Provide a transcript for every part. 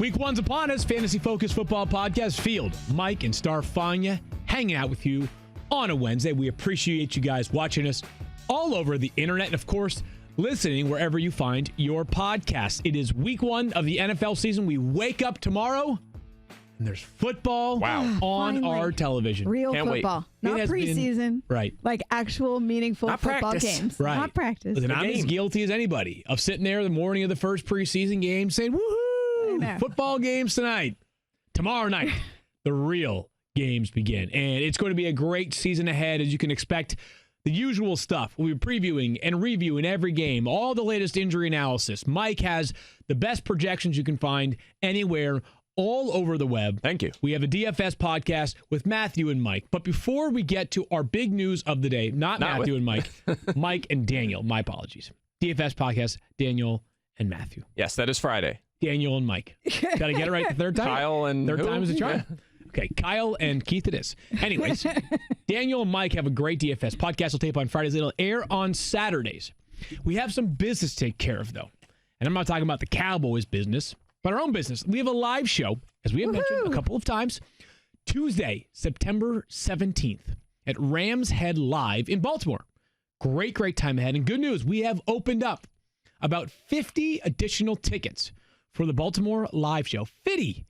Week one's upon us. Fantasy Focus Football Podcast. Field, Mike, and Stephania hanging out with you on a Wednesday. We appreciate you guys watching us all over the internet and, of course, listening wherever you find your podcast. It is week one of the NFL season. We wake up tomorrow and there's football on Finally. our television. Real Can't football. wait. Not preseason. Right. Like actual meaningful Not football practice. games. Right. Not practice. Listen, I'm as guilty as anybody of sitting there the morning of the first preseason game saying, woohoo, football games tonight. Tomorrow night, the real games begin. And it's going to be a great season ahead, as you can expect. The usual stuff. We'll be previewing and reviewing every game, all the latest injury analysis. Mike has the best projections you can find anywhere, all over the web. Thank you. We have a DFS podcast with Matthew and Mike. But before we get to our big news of the day, not Matthew and Mike, Mike and Daniel, my apologies. DFS podcast, Daniel and Matthew. Yes, that is Friday. Daniel and Mike. Got to get it right the third time. Kyle and third who? time is a charm. Yeah. Okay, Kyle and Keith it is. Anyways, Daniel and Mike have a great DFS podcast. Will tape on Fridays. It'll air on Saturdays. We have some business to take care of, though. And I'm not talking about the Cowboys business, but our own business. We have a live show, as we have mentioned a couple of times, Tuesday, September 17th at Rams Head Live in Baltimore. Great time ahead. And good news, we have opened up about 50 additional tickets for the Baltimore live show. 50.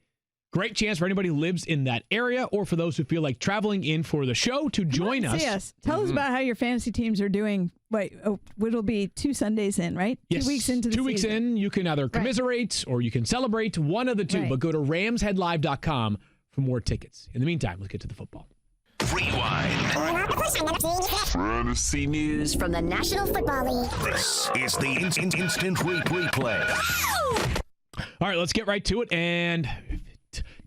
Great chance for anybody who lives in that area or for those who feel like traveling in for the show to join us. Yes. Tell us about how your fantasy teams are doing. Wait, it'll be 2 Sundays in, right? Yes. 2 weeks into the 2 weeks season. in, you can either commiserate or you can celebrate, one of the two. Right. But go to ramsheadlive.com for more tickets. In the meantime, let's get to the football. Rewind. Fantasy news From the National Football League. This is the instant replay. All right, let's get right to it. And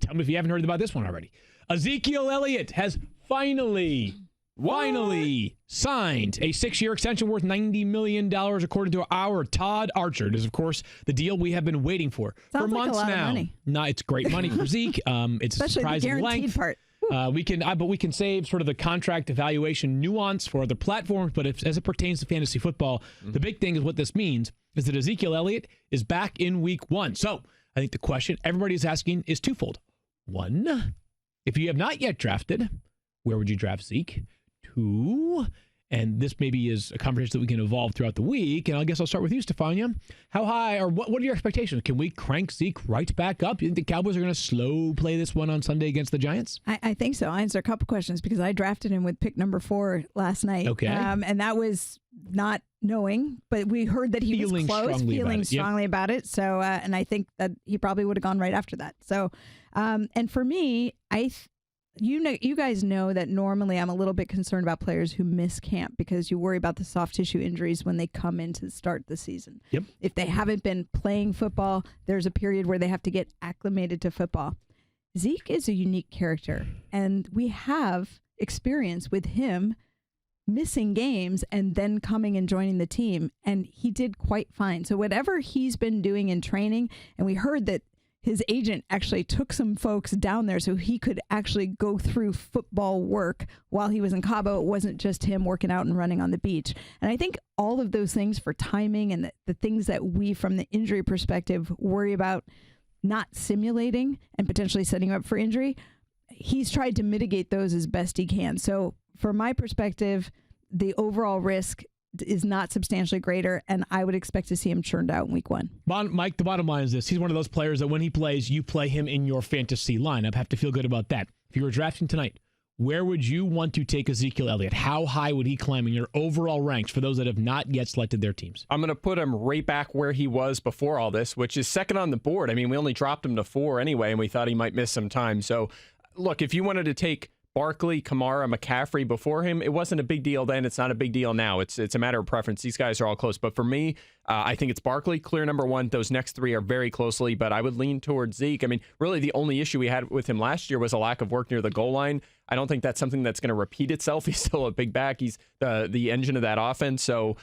tell me if you haven't heard about this one already. Ezekiel Elliott has finally signed a 6-year extension worth $90 million, according to our Todd Archer. It is, of course, the deal we have been waiting for Sounds like months a lot now. Of money. No, it's great money for Zeke. It's Especially a the surprising guaranteed length. part. We can save sort of the contract evaluation nuance for other platforms, but as it pertains to fantasy football, the big thing is what this means is that Ezekiel Elliott is back in week 1. So I think the question everybody's asking is twofold. 1, if you have not yet drafted, where would you draft Zeke? 2, and this maybe is a conversation that we can evolve throughout the week, and I guess I'll start with you, Stephania. How high, or what are your expectations? Can we crank Zeke right back up? You think the Cowboys are going to slow play this one on Sunday against the Giants? I think so. I'll answer a couple questions because I drafted him with pick number 4 last night. Okay. And that was not knowing, but we heard that he was close, feeling strongly about it. So, and I think that he probably would have gone right after that. So, and for me, you guys know that normally I'm a little bit concerned about players who miss camp because you worry about the soft tissue injuries when they come in to start the season. Yep. If they haven't been playing football, there's a period where they have to get acclimated to football. Zeke is a unique character, and we have experience with him missing games and then coming and joining the team, and he did quite fine. So whatever he's been doing in training, and we heard that his agent actually took some folks down there so he could actually go through football work while he was in Cabo. It wasn't just him working out and running on the beach. And I think all of those things for timing and the things that we, from the injury perspective, worry about not simulating and potentially setting up for injury, he's tried to mitigate those as best he can. So from my perspective, the overall risk is not substantially greater, and I would expect to see him churned out in week 1. Mike, the bottom line is this. He's one of those players that when he plays, you play him in your fantasy lineup. Have to feel good about that. If you were drafting tonight, where would you want to take Ezekiel Elliott? How high would he climb in your overall ranks for those that have not yet selected their teams? I'm going to put him right back where he was before all this, which is second on the board. I mean, we only dropped him to 4 anyway, and we thought he might miss some time. So, look, if you wanted to take Barkley, Kamara, McCaffrey before him, it wasn't a big deal then. It's not a big deal now. It's a matter of preference. These guys are all close. But for me, I think it's Barkley, clear number 1. Those next 3 are very closely, but I would lean towards Zeke. I mean, really the only issue we had with him last year was a lack of work near the goal line. I don't think that's something that's going to repeat itself. He's still a big back. He's the engine of that offense. So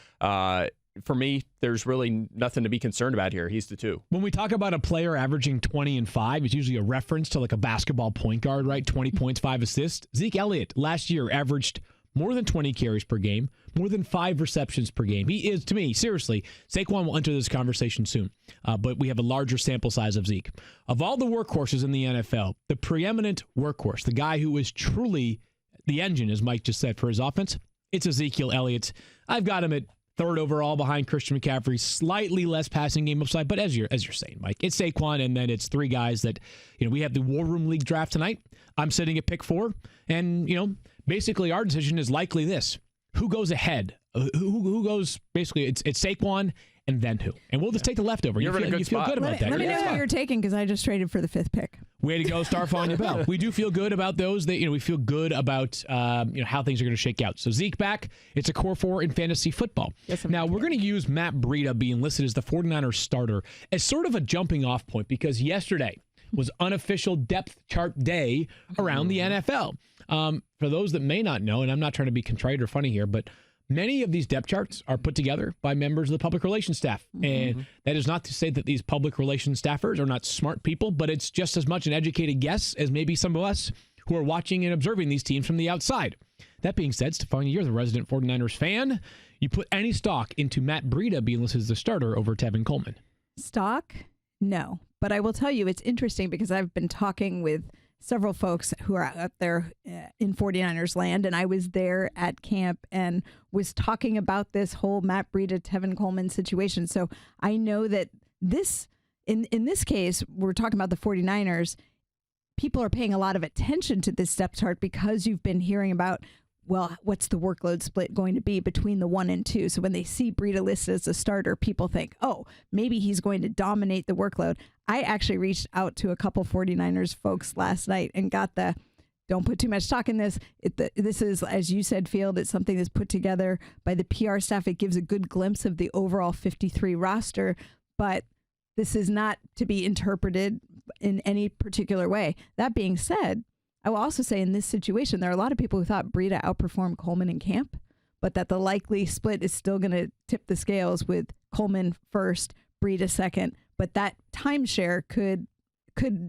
for me, there's really nothing to be concerned about here. He's the 2. When we talk about a player averaging 20 and 5, it's usually a reference to like a basketball point guard, right? 20 points, 5 assists. Zeke Elliott last year averaged more than 20 carries per game, more than 5 receptions per game. He is, to me, seriously, Saquon will enter this conversation soon, but we have a larger sample size of Zeke. Of all the workhorses in the NFL, the preeminent workhorse, the guy who is truly the engine, as Mike just said, for his offense, it's Ezekiel Elliott. I've got him at 3rd overall behind Christian McCaffrey, slightly less passing game upside, but as you're saying, Mike, it's Saquon, and then it's 3 guys that, we have the War Room League draft tonight. I'm sitting at pick 4, and, basically our decision is likely this. Who goes ahead? Who goes, basically, it's Saquon, and then who? And we'll just take the leftover. You're in a good spot. Feel good about that. Let me know who you're taking, because I just traded for the 5th pick. Way to go, Stephania Bell. We do feel good about those. That we feel good about how things are going to shake out. So Zeke back. It's a core 4 in fantasy football. Yes, now we're going to use Matt Breida being listed as the 49ers starter as sort of a jumping off point, because yesterday was unofficial depth chart day around the NFL. For those that may not know, and I'm not trying to be contrite or funny here, but many of these depth charts are put together by members of the public relations staff. And that is not to say that these public relations staffers are not smart people, but it's just as much an educated guess as maybe some of us who are watching and observing these teams from the outside. That being said, Stephania, you're the resident 49ers fan. You put any stock into Matt Breida being listed as the starter over Tevin Coleman? Stock? No. But I will tell you, it's interesting because I've been talking with several folks who are out there in 49ers land, and I was there at camp and was talking about this whole Matt Breida, Tevin Coleman situation. So I know that this, in this case, we're talking about the 49ers. People are paying a lot of attention to this depth chart because you've been hearing about, well, what's the workload split going to be between the 1 and 2? So when they see Breida listed as a starter, people think, oh, maybe he's going to dominate the workload. I actually reached out to a couple 49ers folks last night and got the, don't put too much stock in this. This is, as you said, Field, it's something that's put together by the PR staff. It gives a good glimpse of the overall 53 roster, but this is not to be interpreted in any particular way. That being said, I will also say in this situation, there are a lot of people who thought Breida outperformed Coleman in camp, but that the likely split is still going to tip the scales with Coleman first, Breida second, but that timeshare could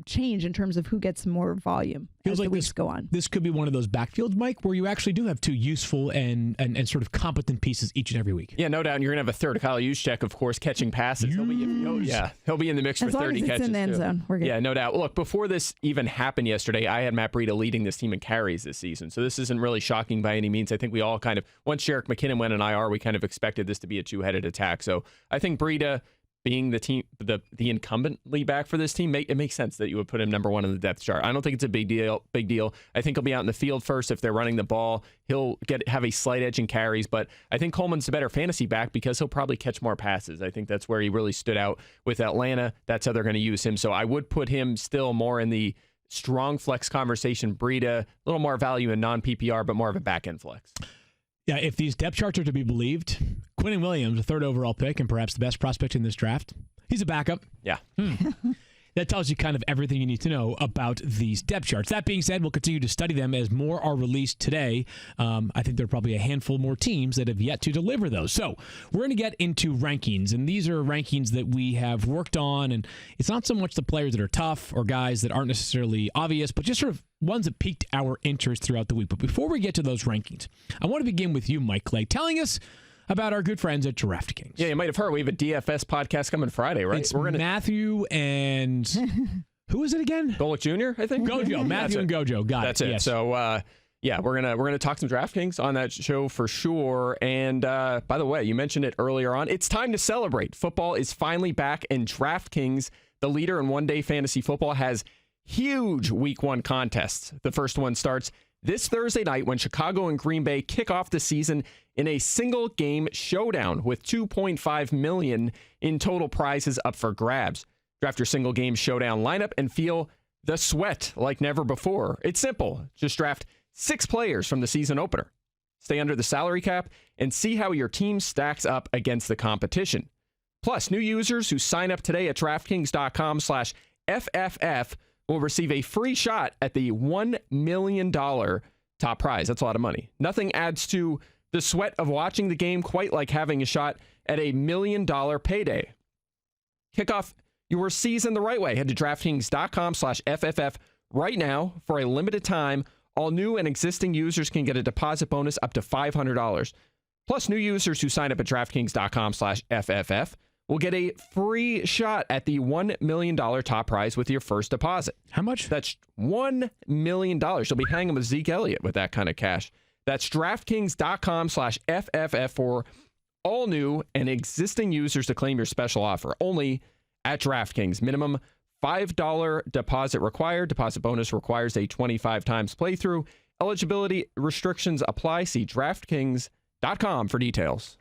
change in terms of who gets more volume as the weeks go on. This could be one of those backfields, Mike, where you actually do have 2 useful and sort of competent pieces each and every week. Yeah, no doubt. And you're going to have a third, Kyle Juszczyk, of course, catching passes. He'll be in the mix for 30 catches. As long as it's in the end zone, we're good. Yeah, no doubt. Look, before this even happened yesterday, I had Matt Breida leading this team in carries this season. So this isn't really shocking by any means. I think we all kind of, once Jerick McKinnon went in IR, we kind of expected this to be a 2-headed attack. So I think Breida, being the team, the incumbent lead back for this team, it makes sense that you would put him number 1 in the depth chart. I don't think it's a big deal. I think he'll be out in the field first if they're running the ball. He'll have a slight edge in carries, but I think Coleman's a better fantasy back because he'll probably catch more passes. I think that's where he really stood out with Atlanta. That's how they're going to use him. So I would put him still more in the strong flex conversation. Breida, a little more value in non-PPR, but more of a back-end flex. Yeah, if these depth charts are to be believed, Quinnen Williams, a 3rd overall pick and perhaps the best prospect in this draft, he's a backup. Yeah. That tells you kind of everything you need to know about these depth charts. That being said, we'll continue to study them as more are released today. I think there are probably a handful more teams that have yet to deliver those. So we're going to get into rankings, and these are rankings that we have worked on, and it's not so much the players that are tough or guys that aren't necessarily obvious, but just sort of ones that piqued our interest throughout the week. But before we get to those rankings, I want to begin with you, Mike Clay, telling us about our good friends at DraftKings. Yeah, you might have heard we have a DFS podcast coming Friday, right? It's Matthew and who is it again? Golick Jr., I think. Gojo, Matthew and Gojo. That's it. Yes. So, we're gonna talk some DraftKings on that show for sure. And by the way, you mentioned it earlier on. It's time to celebrate. Football is finally back, and DraftKings, the leader in one-day fantasy football, has huge Week 1 contests. The first one starts this Thursday night when Chicago and Green Bay kick off the season in a single game showdown with $2.5 million in total prizes up for grabs. Draft your single game showdown lineup and feel the sweat like never before. It's simple. Just draft 6 players from the season opener. Stay under the salary cap and see how your team stacks up against the competition. Plus, new users who sign up today at DraftKings.com/FFF will receive a free shot at the $1 million top prize. That's a lot of money. Nothing adds to the sweat of watching the game quite like having a shot at a $1 million payday. Kick off your season the right way. Head to DraftKings.com/FFF right now for a limited time. All new and existing users can get a deposit bonus up to $500. Plus, new users who sign up at DraftKings.com/FFF will get a free shot at the $1 million top prize with your first deposit. How much? That's $1 million. You'll be hanging with Zeke Elliott with that kind of cash. That's DraftKings.com/FFF for all new and existing users to claim your special offer. Only at DraftKings. Minimum $5 deposit required. Deposit bonus requires a 25 times playthrough. Eligibility restrictions apply. See DraftKings.com for details.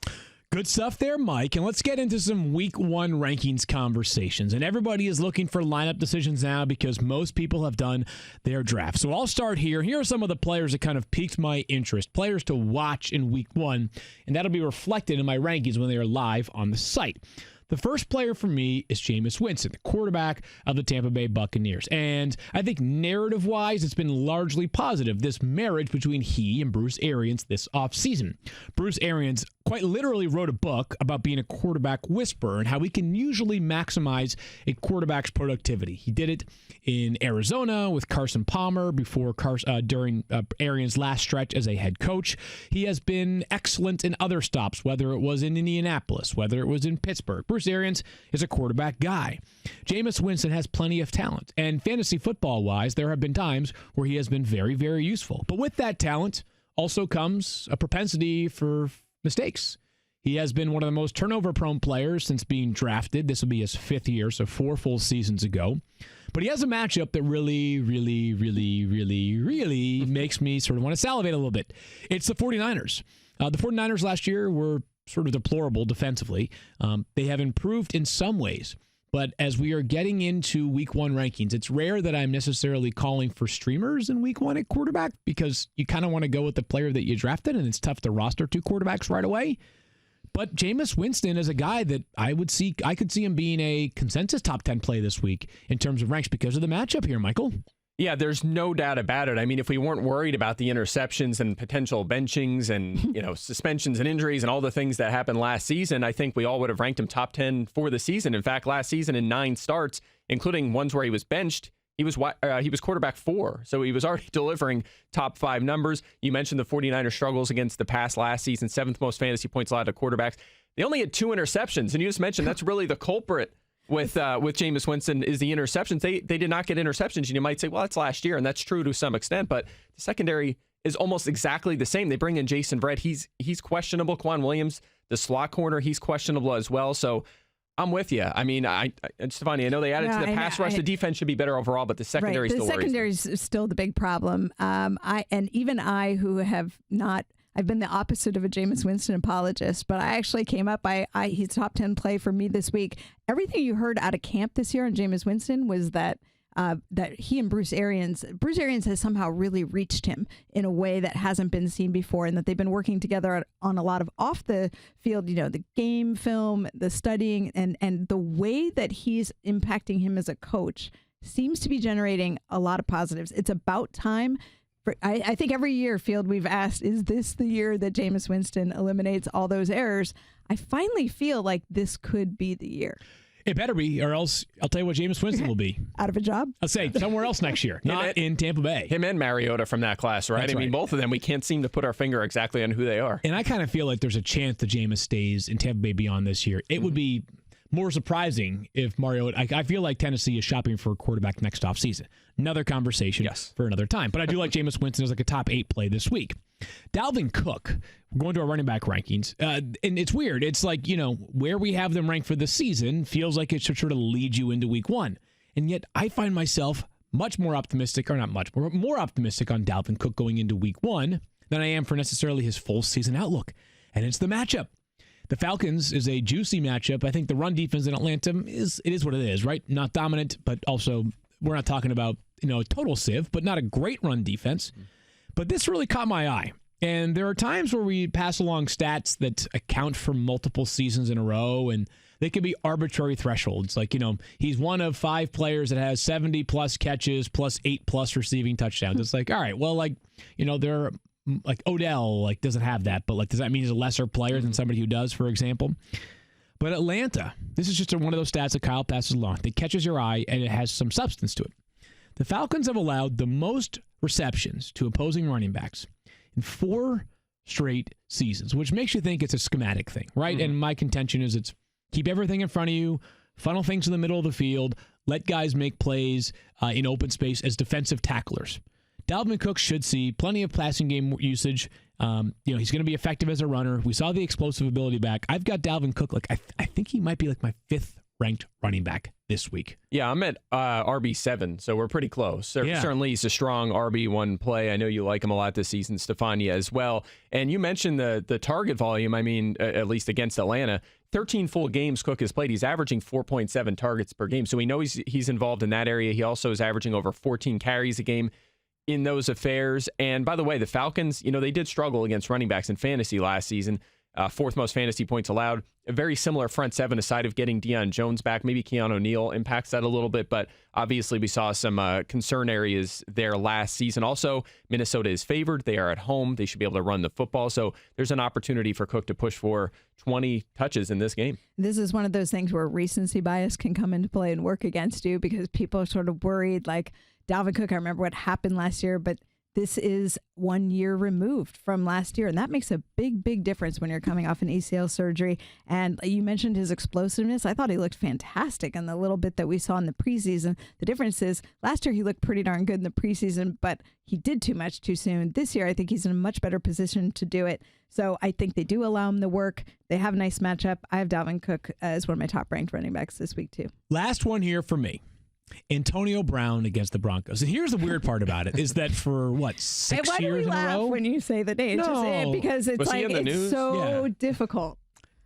Good stuff there, Mike. And let's get into some week one rankings conversations. And everybody is looking for lineup decisions now because most people have done their draft. So I'll start here. Here are some of the players that kind of piqued my interest, players to watch in week one. And that'll be reflected in my rankings when they are live on the site. The first player for me is Jameis Winston, the quarterback of the Tampa Bay Buccaneers. And I think narrative-wise, it's been largely positive, this marriage between he and Bruce Arians this offseason. Bruce Arians quite literally wrote a book about being a quarterback whisperer and how we can usually maximize a quarterback's productivity. He did it in Arizona with Carson Palmer during Arians' last stretch as a head coach. He has been excellent in other stops, whether it was in Indianapolis, whether it was in Pittsburgh. Bruce Arians is a quarterback guy. Jameis Winston has plenty of talent, and fantasy football-wise, there have been times where he has been very, very useful. But with that talent also comes a propensity for mistakes. He has been one of the most turnover-prone players since being drafted. This will be his fifth year, so 4 full seasons ago. But he has a matchup that really makes me sort of want to salivate a little bit. It's the 49ers. The 49ers last year were sort of deplorable defensively. They have improved in some ways. But as we are getting into week one rankings, it's rare that I'm necessarily calling for streamers in week one at quarterback because you kind of want to go with the player that you drafted, and it's tough to roster 2 quarterbacks right away. But Jameis Winston is a guy that I could see him being a consensus top 10 play this week in terms of ranks because of the matchup here, Michael. Yeah, there's no doubt about it. I mean, if we weren't worried about the interceptions and potential benchings and, suspensions and injuries and all the things that happened last season, I think we all would have ranked him top 10 for the season. In fact, last season in 9 starts, including ones where he was benched, he was quarterback 4. So he was already delivering top 5 numbers. You mentioned the 49ers struggles against the pass last season, 7th most fantasy points allowed to quarterbacks. They only had 2 interceptions, and you just mentioned that's really the culprit with Jameis Winston is the interceptions. They did not get interceptions. And you might say, well, that's last year, and that's true to some extent, but the secondary is almost exactly the same. They bring in Jason Verrett. He's questionable. Quan Williams, the slot corner, he's questionable as well. So I'm with you. I mean, Stephania, I know they added to the pass rush. The defense should be better overall, but the secondary still worries. The secondary is still the big problem. I who have not. I've been the opposite of a Jameis Winston apologist, but I actually came up. He's top 10 play for me this week. Everything you heard out of camp this year on Jameis Winston was that he and Bruce Arians has somehow really reached him in a way that hasn't been seen before, and that they've been working together on a lot of off the field, the game film, the studying, and the way that he's impacting him as a coach seems to be generating a lot of positives. It's about time. I think every year, Field, we've asked, is this the year that Jameis Winston eliminates all those errors? I finally feel like this could be the year. It better be, or else I'll tell you what Jameis Winston will be. Out of a job? I'll say somewhere else next year, not in Tampa Bay. Him and Mariota from that class, right? That's I mean, both of them, we can't seem to put our finger exactly on who they are. And I kind of feel like there's a chance that Jameis stays in Tampa Bay beyond this year. It would be more surprising if Mariota. I feel like Tennessee is shopping for a quarterback next offseason. Another conversation for another time. But I do like Jameis Winston as like a top 8 play this week. Dalvin Cook, we're going to our running back rankings. And it's weird. It's like, where we have them ranked for the season feels like it should sort of lead you into week one. And yet I find myself much more optimistic, or not much more optimistic on Dalvin Cook going into week one than I am for necessarily his full season outlook. And it's the matchup. The Falcons is a juicy matchup. I think the run defense in Atlanta is what it is, right? Not dominant, but also we're not talking about, a total sieve, but not a great run defense. But this really caught my eye. And there are times where we pass along stats that account for multiple seasons in a row, and they can be arbitrary thresholds. Like, he's one of 5 players that has 70-plus catches plus 8-plus receiving touchdowns. It's like, all right, well, there are, Odell, doesn't have that, but, does that mean he's a lesser player than somebody who does, for example? But Atlanta, this is just one of those stats that Kyle passes along. It catches your eye, and it has some substance to it. The Falcons have allowed the most receptions to opposing running backs in 4 straight seasons, which makes you think it's a schematic thing, right? And my contention is it's keep everything in front of you, funnel things in the middle of the field, let guys make plays in open space as defensive tacklers. Dalvin Cook should see plenty of passing game usage. He's going to be effective as a runner. We saw the explosive ability back. I've got Dalvin Cook. I think he might be like my 5th ranked running back this week. Yeah, I'm at RB7, so we're pretty close. Certainly he's a strong RB1 play. I know you like him a lot this season, Stephania, as well. And you mentioned the target volume, at least against Atlanta. 13 full games Cook has played. He's averaging 4.7 targets per game, so we know he's involved in that area. He also is averaging over 14 carries a game in those affairs. And by the way, the Falcons, they did struggle against running backs in fantasy last season. 4th most fantasy points allowed. A very similar front seven aside of getting Deion Jones back. Maybe Keanu O'Neal impacts that a little bit, but obviously we saw some concern areas there last season. Also, Minnesota is favored. They are at home. They should be able to run the football. So there's an opportunity for Cook to push for 20 touches in this game. This is one of those things where recency bias can come into play and work against you because people are sort of worried, like Dalvin Cook, I remember what happened last year, but this is 1 year removed from last year, and that makes a big, big difference when you're coming off an ACL surgery. And you mentioned his explosiveness. I thought he looked fantastic in the little bit that we saw in the preseason. The difference is last year he looked pretty darn good in the preseason, but he did too much too soon. This year I think he's in a much better position to do it. So I think they do allow him the work. They have a nice matchup. I have Dalvin Cook as one of my top-ranked running backs this week too. Last one here for me. Antonio Brown against the Broncos. And here's the weird part about it is that for 6 why years do we in laugh a row? When you say the name? No. Because it's Was he in the news? so difficult.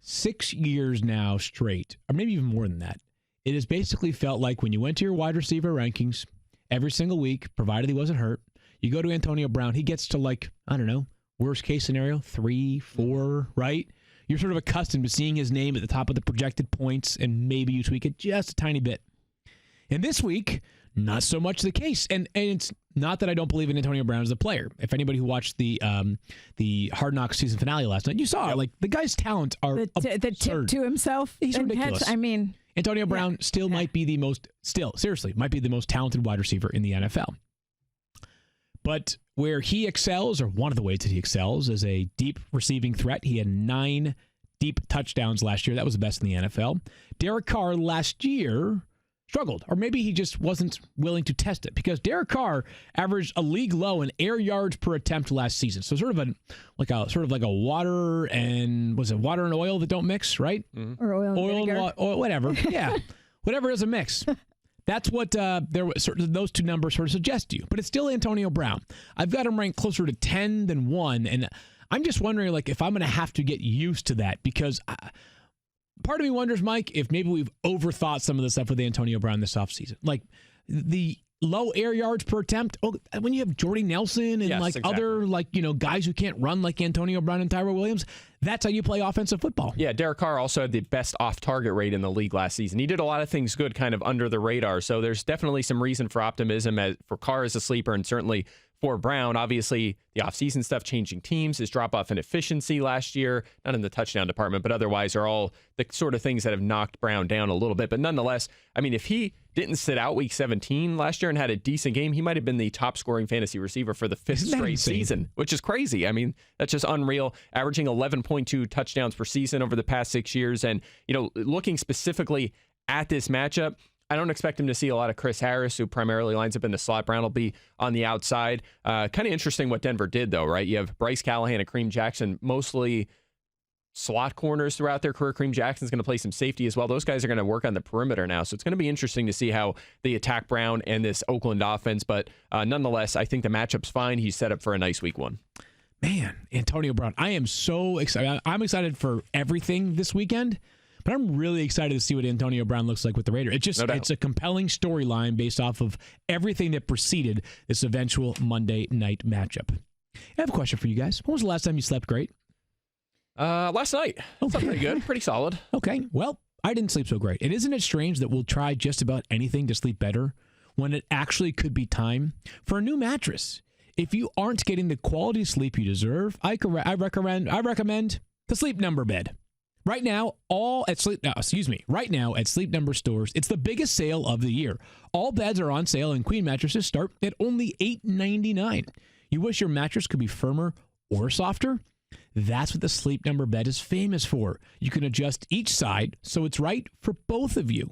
6 years now straight, or maybe even more than that. It has basically felt like when you went to your wide receiver rankings every single week, provided he wasn't hurt, you go to Antonio Brown, he gets to worst case scenario, 3, 4, right? You're sort of accustomed to seeing his name at the top of the projected points, and maybe you tweak it just a tiny bit. And this week, not so much the case. And it's not that I don't believe in Antonio Brown as a player. If anybody who watched the Hard Knocks season finale last night, you saw the guy's talent are the tip to himself. He's ridiculous. Antonio Brown might be the most talented wide receiver in the NFL. But where he excels, or one of the ways that he excels, is a deep receiving threat. He had 9 deep touchdowns last year. That was the best in the NFL. Derek Carr last year struggled, or maybe he just wasn't willing to test it, because Derek Carr averaged a league low in air yards per attempt last season. So sort of a water and oil that don't mix, right? Mm-hmm. Or oil and oil, whatever. Yeah, whatever doesn't mix. That's what those two numbers sort of suggest to you. But it's still Antonio Brown. I've got him ranked closer to 10 than 1, and I'm just wondering if I'm going to have to get used to that, because part of me wonders, Mike, if maybe we've overthought some of the stuff with Antonio Brown this offseason. Like the low air yards per attempt. Oh, when you have Jordy Nelson and other guys who can't run like Antonio Brown and Tyrell Williams, that's how you play offensive football. Yeah, Derek Carr also had the best off-target rate in the league last season. He did a lot of things good kind of under the radar, so there's definitely some reason for optimism for Carr as a sleeper, and certainly for Brown. Obviously, the offseason stuff, changing teams, his drop-off in efficiency last year, not in the touchdown department, but otherwise are all the sort of things that have knocked Brown down a little bit. But nonetheless, if he didn't sit out week 17 last year and had a decent game, he might have been the top-scoring fantasy receiver for the 5th straight season, which is crazy. That's just unreal, averaging 11.2 touchdowns per season over the past 6 years. And, looking specifically at this matchup, I don't expect him to see a lot of Chris Harris, who primarily lines up in the slot. Brown will be on the outside. Kind of interesting what Denver did, though, right? You have Bryce Callahan and Kareem Jackson, mostly slot corners throughout their career. Kareem Jackson's going to play some safety as well. Those guys are going to work on the perimeter now, so it's going to be interesting to see how they attack Brown and this Oakland offense. But nonetheless, I think the matchup's fine. He's set up for a nice week 1. Man, Antonio Brown. I am so excited. I'm excited for everything this weekend. But I'm really excited to see what Antonio Brown looks like with the Raiders. It's a compelling storyline based off of everything that preceded this eventual Monday night matchup. I have a question for you guys. When was the last time you slept great? Last night. Slept pretty good. Pretty solid. Okay. Well, I didn't sleep so great. And isn't it strange that we'll try just about anything to sleep better when it actually could be time for a new mattress? If you aren't getting the quality sleep you deserve, I recommend the Sleep Number bed. Right now at Sleep Number stores, it's the biggest sale of the year. All beds are on sale, and queen mattresses start at only $8.99. You wish your mattress could be firmer or softer? That's what the Sleep Number bed is famous for. You can adjust each side so it's right for both of you.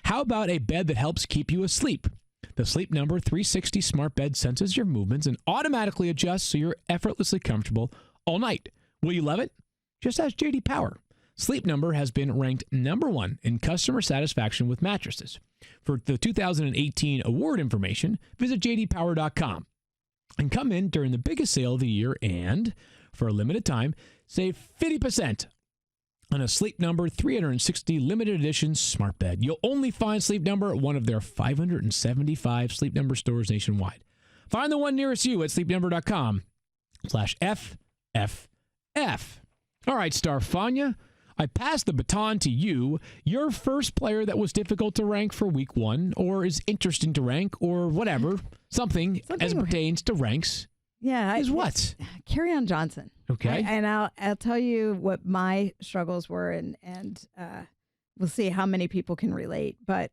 How about a bed that helps keep you asleep? The Sleep Number 360 smart bed senses your movements and automatically adjusts so you're effortlessly comfortable all night. Will you love it? Just ask JD Power. Sleep Number has been ranked #1 in customer satisfaction with mattresses. For the 2018 award information, visit jdpower.com and come in during the biggest sale of the year and, for a limited time, save 50% on a Sleep Number 360 limited edition smart bed. You'll only find Sleep Number at one of their 575 Sleep Number stores nationwide. Find the one nearest you at sleepnumber.com/FFF. All right, Stephania, I pass the baton to you. Your first player that was difficult to rank for week 1 or is interesting to rank or whatever, something as it pertains to ranks. Yeah, is what? Kerryon Johnson. Okay. And I'll tell you what my struggles were, and we'll see how many people can relate. But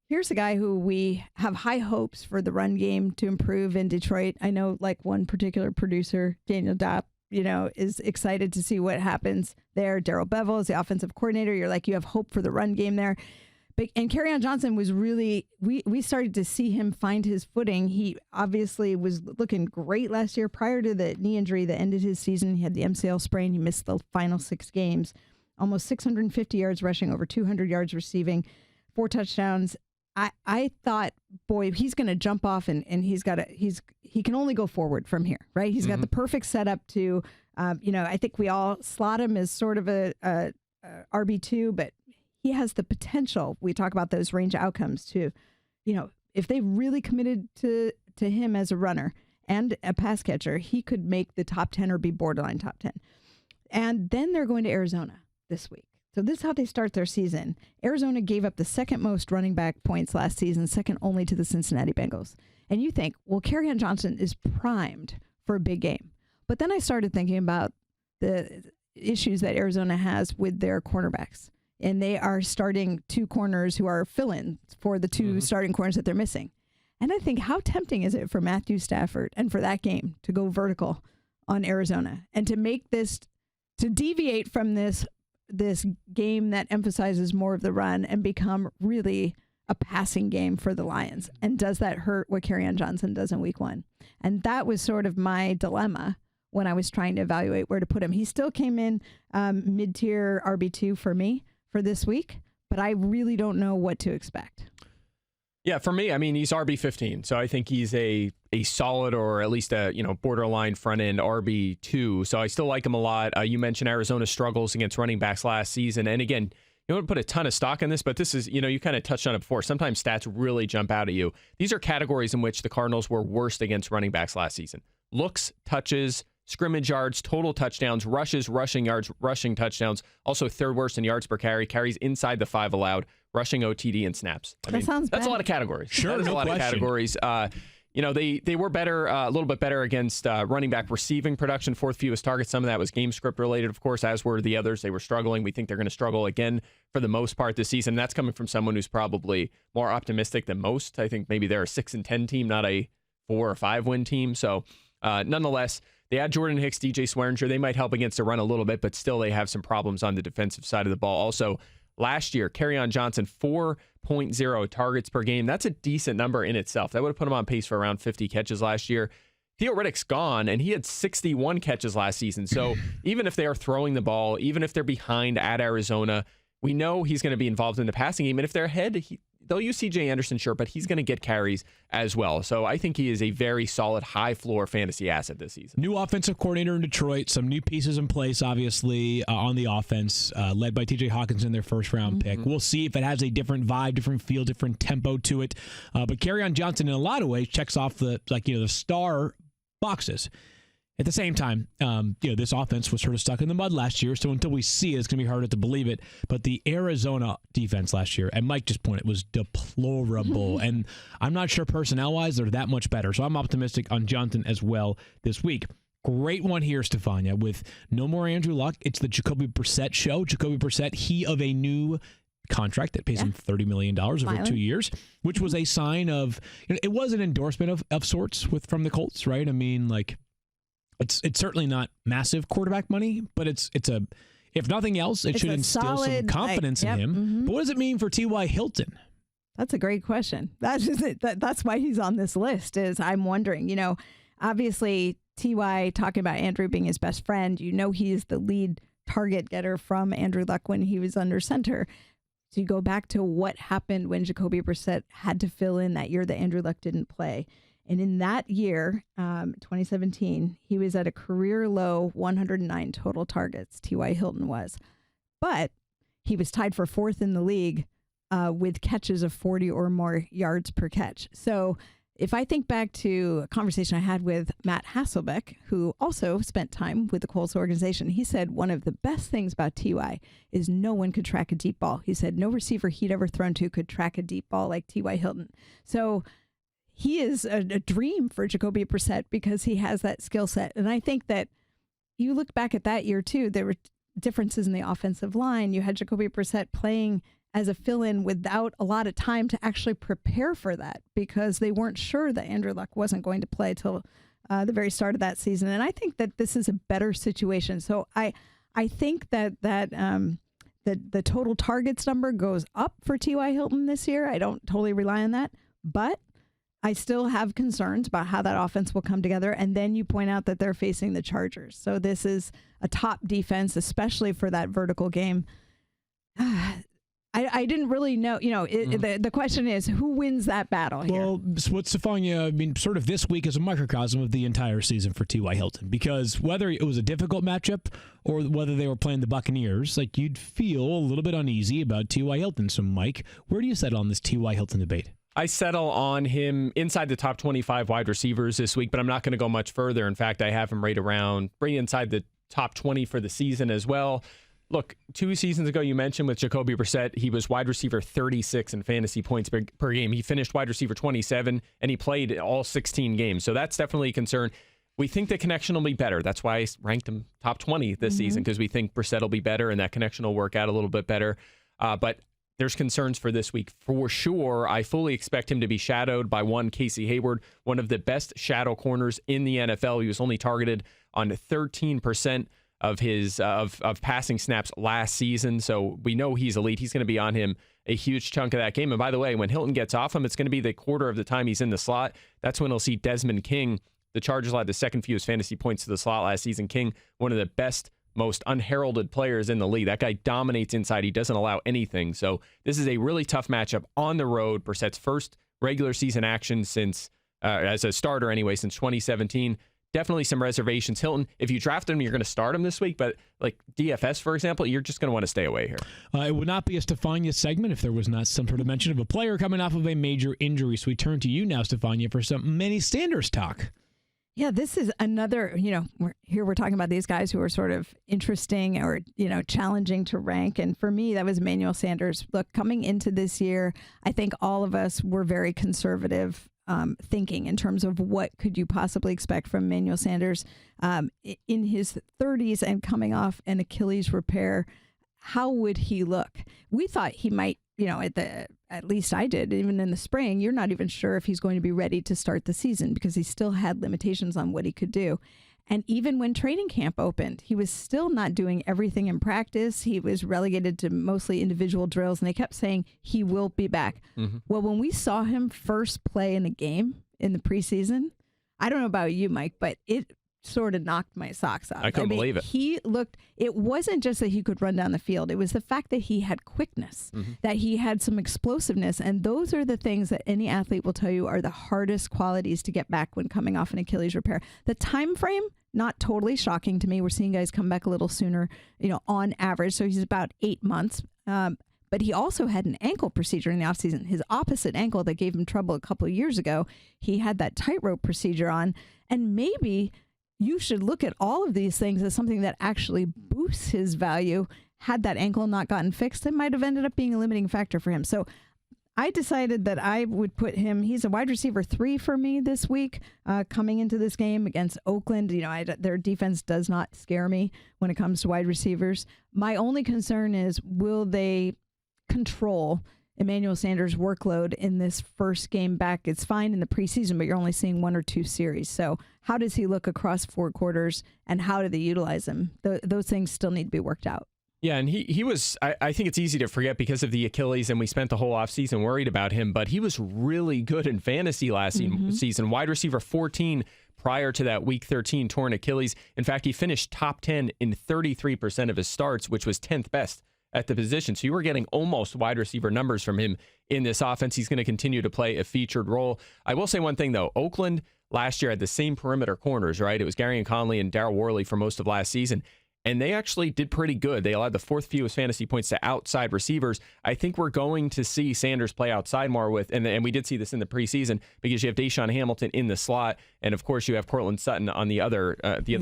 here's a guy who we have high hopes for the run game to improve in Detroit. I know, like, one particular producer, Daniel Dopp, is excited to see what happens there. Darrell Bevell is the offensive coordinator. You're like, you have hope for the run game there. And Kerryon Johnson was really, we started to see him find his footing. He obviously was looking great last year prior to the knee injury that ended his season. He had the MCL sprain. He missed the final 6 games, almost 650 yards rushing, over 200 yards receiving, 4 touchdowns. I thought, boy, he's going to jump off and he can only go forward from here, right? He's got the perfect setup to, I think we all slot him as sort of a RB2, but he has the potential. We talk about those range outcomes to, if they really committed to him as a runner and a pass catcher, he could make the top 10 or be borderline top 10. And then they're going to Arizona this week. So this is how they start their season. Arizona gave up the second most running back points last season, second only to the Cincinnati Bengals. And you think, well, Kerryon Johnson is primed for a big game. But then I started thinking about the issues that Arizona has with their cornerbacks. And they are starting 2 corners who are fill-in for the 2 starting corners that they're missing. And I think, how tempting is it for Matthew Stafford and for that game to go vertical on Arizona and to make this, to deviate from this game that emphasizes more of the run and become really a passing game for the Lions? And does that hurt what Kerryon Johnson does in week 1? And that was sort of my dilemma when I was trying to evaluate where to put him. He still came in mid-tier RB2 for me for this week, but I really don't know what to expect. Yeah, for me, I mean, he's RB15, so I think he's a solid or at least a borderline front end RB2. So I still like him a lot. You mentioned Arizona's struggles against running backs last season, and again, you don't put a ton of stock in this, but this is, you kind of touched on it before. Sometimes stats really jump out at you. These are categories in which the Cardinals were worst against running backs last season: looks, touches, scrimmage yards, total touchdowns, rushes, rushing yards, rushing touchdowns. Also 3rd worst in yards per carry, carries inside the 5 allowed, rushing OTD and snaps. That sounds bad. That's a lot of categories. Sure, that is no a lot question. of categories. They were better, a little bit better against running back receiving production, 4th fewest targets. Some of that was game script related, of course, as were the others. They were struggling. We think they're going to struggle again for the most part this season. That's coming from someone who's probably more optimistic than most. I think maybe they're a 6-10 team, not a 4 or 5 win team. So nonetheless, they add Jordan Hicks, DJ Swearinger. They might help against the run a little bit, but still they have some problems on the defensive side of the ball. Also, last year, Kerryon Johnson, 4.0 targets per game. That's a decent number in itself. That would have put him on pace for around 50 catches last year. Theo Riddick's gone, and he had 61 catches last season. So even if they are throwing the ball, even if they're behind at Arizona, we know he's going to be involved in the passing game. And if they're ahead, they'll use C.J. Anderson, sure, but he's going to get carries as well. So I think he is a very solid, high-floor fantasy asset this season. New offensive coordinator in Detroit, some new pieces in place, obviously, on the offense, led by T.J. Hawkinson, their first-round pick. We'll see if it has a different vibe, different feel, different tempo to it. But Kerryon Johnson, in a lot of ways, checks off the star boxes. At the same time, this offense was sort of stuck in the mud last year, so until we see it, it's going to be harder to believe it. But the Arizona defense last year, and Mike just pointed, was deplorable. And I'm not sure personnel-wise they're that much better. So I'm optimistic on Johnson as well this week. Great one here, Stephania, with no more Andrew Luck. It's the Jacoby Brissett show. Jacoby Brissett, he of a new contract that pays him $30 million over 2 years, which was a sign of, it was an endorsement of sorts from the Colts, right? I mean, like, It's certainly not massive quarterback money, but it's a, if nothing else, it should instill some confidence in him. Mm-hmm. But what does it mean for T.Y. Hilton? That's a great question. That's just it. That's why he's on this list. Is I'm wondering. Obviously T.Y. talking about Andrew being his best friend. He is the lead target getter from Andrew Luck when he was under center. So you go back to what happened when Jacoby Brissett had to fill in that year that Andrew Luck didn't play. And in that year, 2017, he was at a career low 109 total targets, T.Y. Hilton was. But he was tied for fourth in the league with catches of 40 or more yards per catch. So if I think back to a conversation I had with Matt Hasselbeck, who also spent time with the Colts organization, he said one of the best things about T.Y. is no one could track a deep ball. He said no receiver he'd ever thrown to could track a deep ball like T.Y. Hilton. So he is a dream for Jacoby Brissett because he has that skill set. And I think that you look back at that year, too, there were differences in the offensive line. You had Jacoby Brissett playing as a fill-in without a lot of time to actually prepare for that because they weren't sure that Andrew Luck wasn't going to play till the very start of that season. And I think that this is a better situation. So I think that the total targets number goes up for T.Y. Hilton this year. I don't totally rely on that, but I still have concerns about how that offense will come together. And then you point out that they're facing the Chargers. So this is a top defense, especially for that vertical game. I didn't really know, the question is, who wins that battle here? Well, what Stephania, sort of this week is a microcosm of the entire season for T.Y. Hilton, because whether it was a difficult matchup or whether they were playing the Buccaneers, you'd feel a little bit uneasy about T.Y. Hilton. So, Mike, where do you settle on this T.Y. Hilton debate? I settle on him inside the top 25 wide receivers this week, but I'm not going to go much further. In fact, I have him right around, bring inside the top 20 for the season as well. Look, 2 seasons ago, you mentioned with Jacoby Brissett, he was wide receiver 36 in fantasy points per game. He finished wide receiver 27, and he played all 16 games. So that's definitely a concern. We think the connection will be better. That's why I ranked him top 20 this season, because we think Brissett will be better, and that connection will work out a little bit better. But there's concerns for this week for sure. I fully expect him to be shadowed by Casey Hayward, one of the best shadow corners in the NFL. He was only targeted on 13% of his of passing snaps last season. So we know he's elite. He's going to be on him a huge chunk of that game. And by the way, when Hilton gets off him, it's going to be the quarter of the time he's in the slot. That's when he'll see Desmond King. The Chargers had the second fewest fantasy points to the slot last season. King, one of the best, most unheralded players in the league. That guy dominates inside. He doesn't allow anything. So this is a really tough matchup on the road. Brissett's first regular season action since, as a starter anyway, since 2017. Definitely some reservations. Hilton, if you draft him, you're going to start him this week. But like DFS, for example, you're just going to want to stay away here. It would not be a Stephania segment if there was not some sort of mention of a player coming off of a major injury. So we turn to you now, Stephania, for some Manny Sanders talk. Yeah, this is another, we're talking about these guys who are sort of interesting or, challenging to rank. And for me, that was Emmanuel Sanders. Look, coming into this year, I think all of us were very conservative thinking in terms of what could you possibly expect from Emmanuel Sanders in his 30s and coming off an Achilles repair. How would he look? We thought he might, at least I did, even in the spring, you're not even sure if he's going to be ready to start the season because he still had limitations on what he could do. And even when training camp opened, he was still not doing everything in practice. He was relegated to mostly individual drills, and they kept saying he will be back. Mm-hmm. Well, when we saw him first play in a game in the preseason, I don't know about you, Mike, but it sort of knocked my socks off. I couldn't believe it. It wasn't just that he could run down the field. It was the fact that he had quickness, that he had some explosiveness. And those are the things that any athlete will tell you are the hardest qualities to get back when coming off an Achilles repair. The time frame, not totally shocking to me. We're seeing guys come back a little sooner, on average. So he's about 8 months. But he also had an ankle procedure in the offseason. His opposite ankle that gave him trouble a couple of years ago, he had that tightrope procedure on. And maybe you should look at all of these things as something that actually boosts his value. Had that ankle not gotten fixed, it might have ended up being a limiting factor for him. So I decided that I would put him, he's a wide receiver 3 for me this week, coming into this game against Oakland. Their defense does not scare me when it comes to wide receivers. My only concern is, will they control Emmanuel Sanders' workload in this first game back. It's fine in the preseason, but you're only seeing 1 or 2 series. So how does he look across 4 quarters, and how do they utilize him? Those things still need to be worked out. Yeah, and he was, I think it's easy to forget because of the Achilles, and we spent the whole offseason worried about him, but he was really good in fantasy last season. Wide receiver 14 prior to that Week 13 torn Achilles. In fact, he finished top 10 in 33% of his starts, which was 10th best at the position. So you were getting almost wide receiver numbers from him in this offense. He's going to continue to play a featured role. I will say one thing, though. Oakland last year had the same perimeter corners, right? It was Kerryon Conley and Darryl Worley for most of last season. And they actually did pretty good. They allowed the 4th fewest fantasy points to outside receivers. I think we're going to see Sanders play outside more with, and we did see this in the preseason, because you have Deshaun Hamilton in the slot, and of course you have Cortland Sutton on the other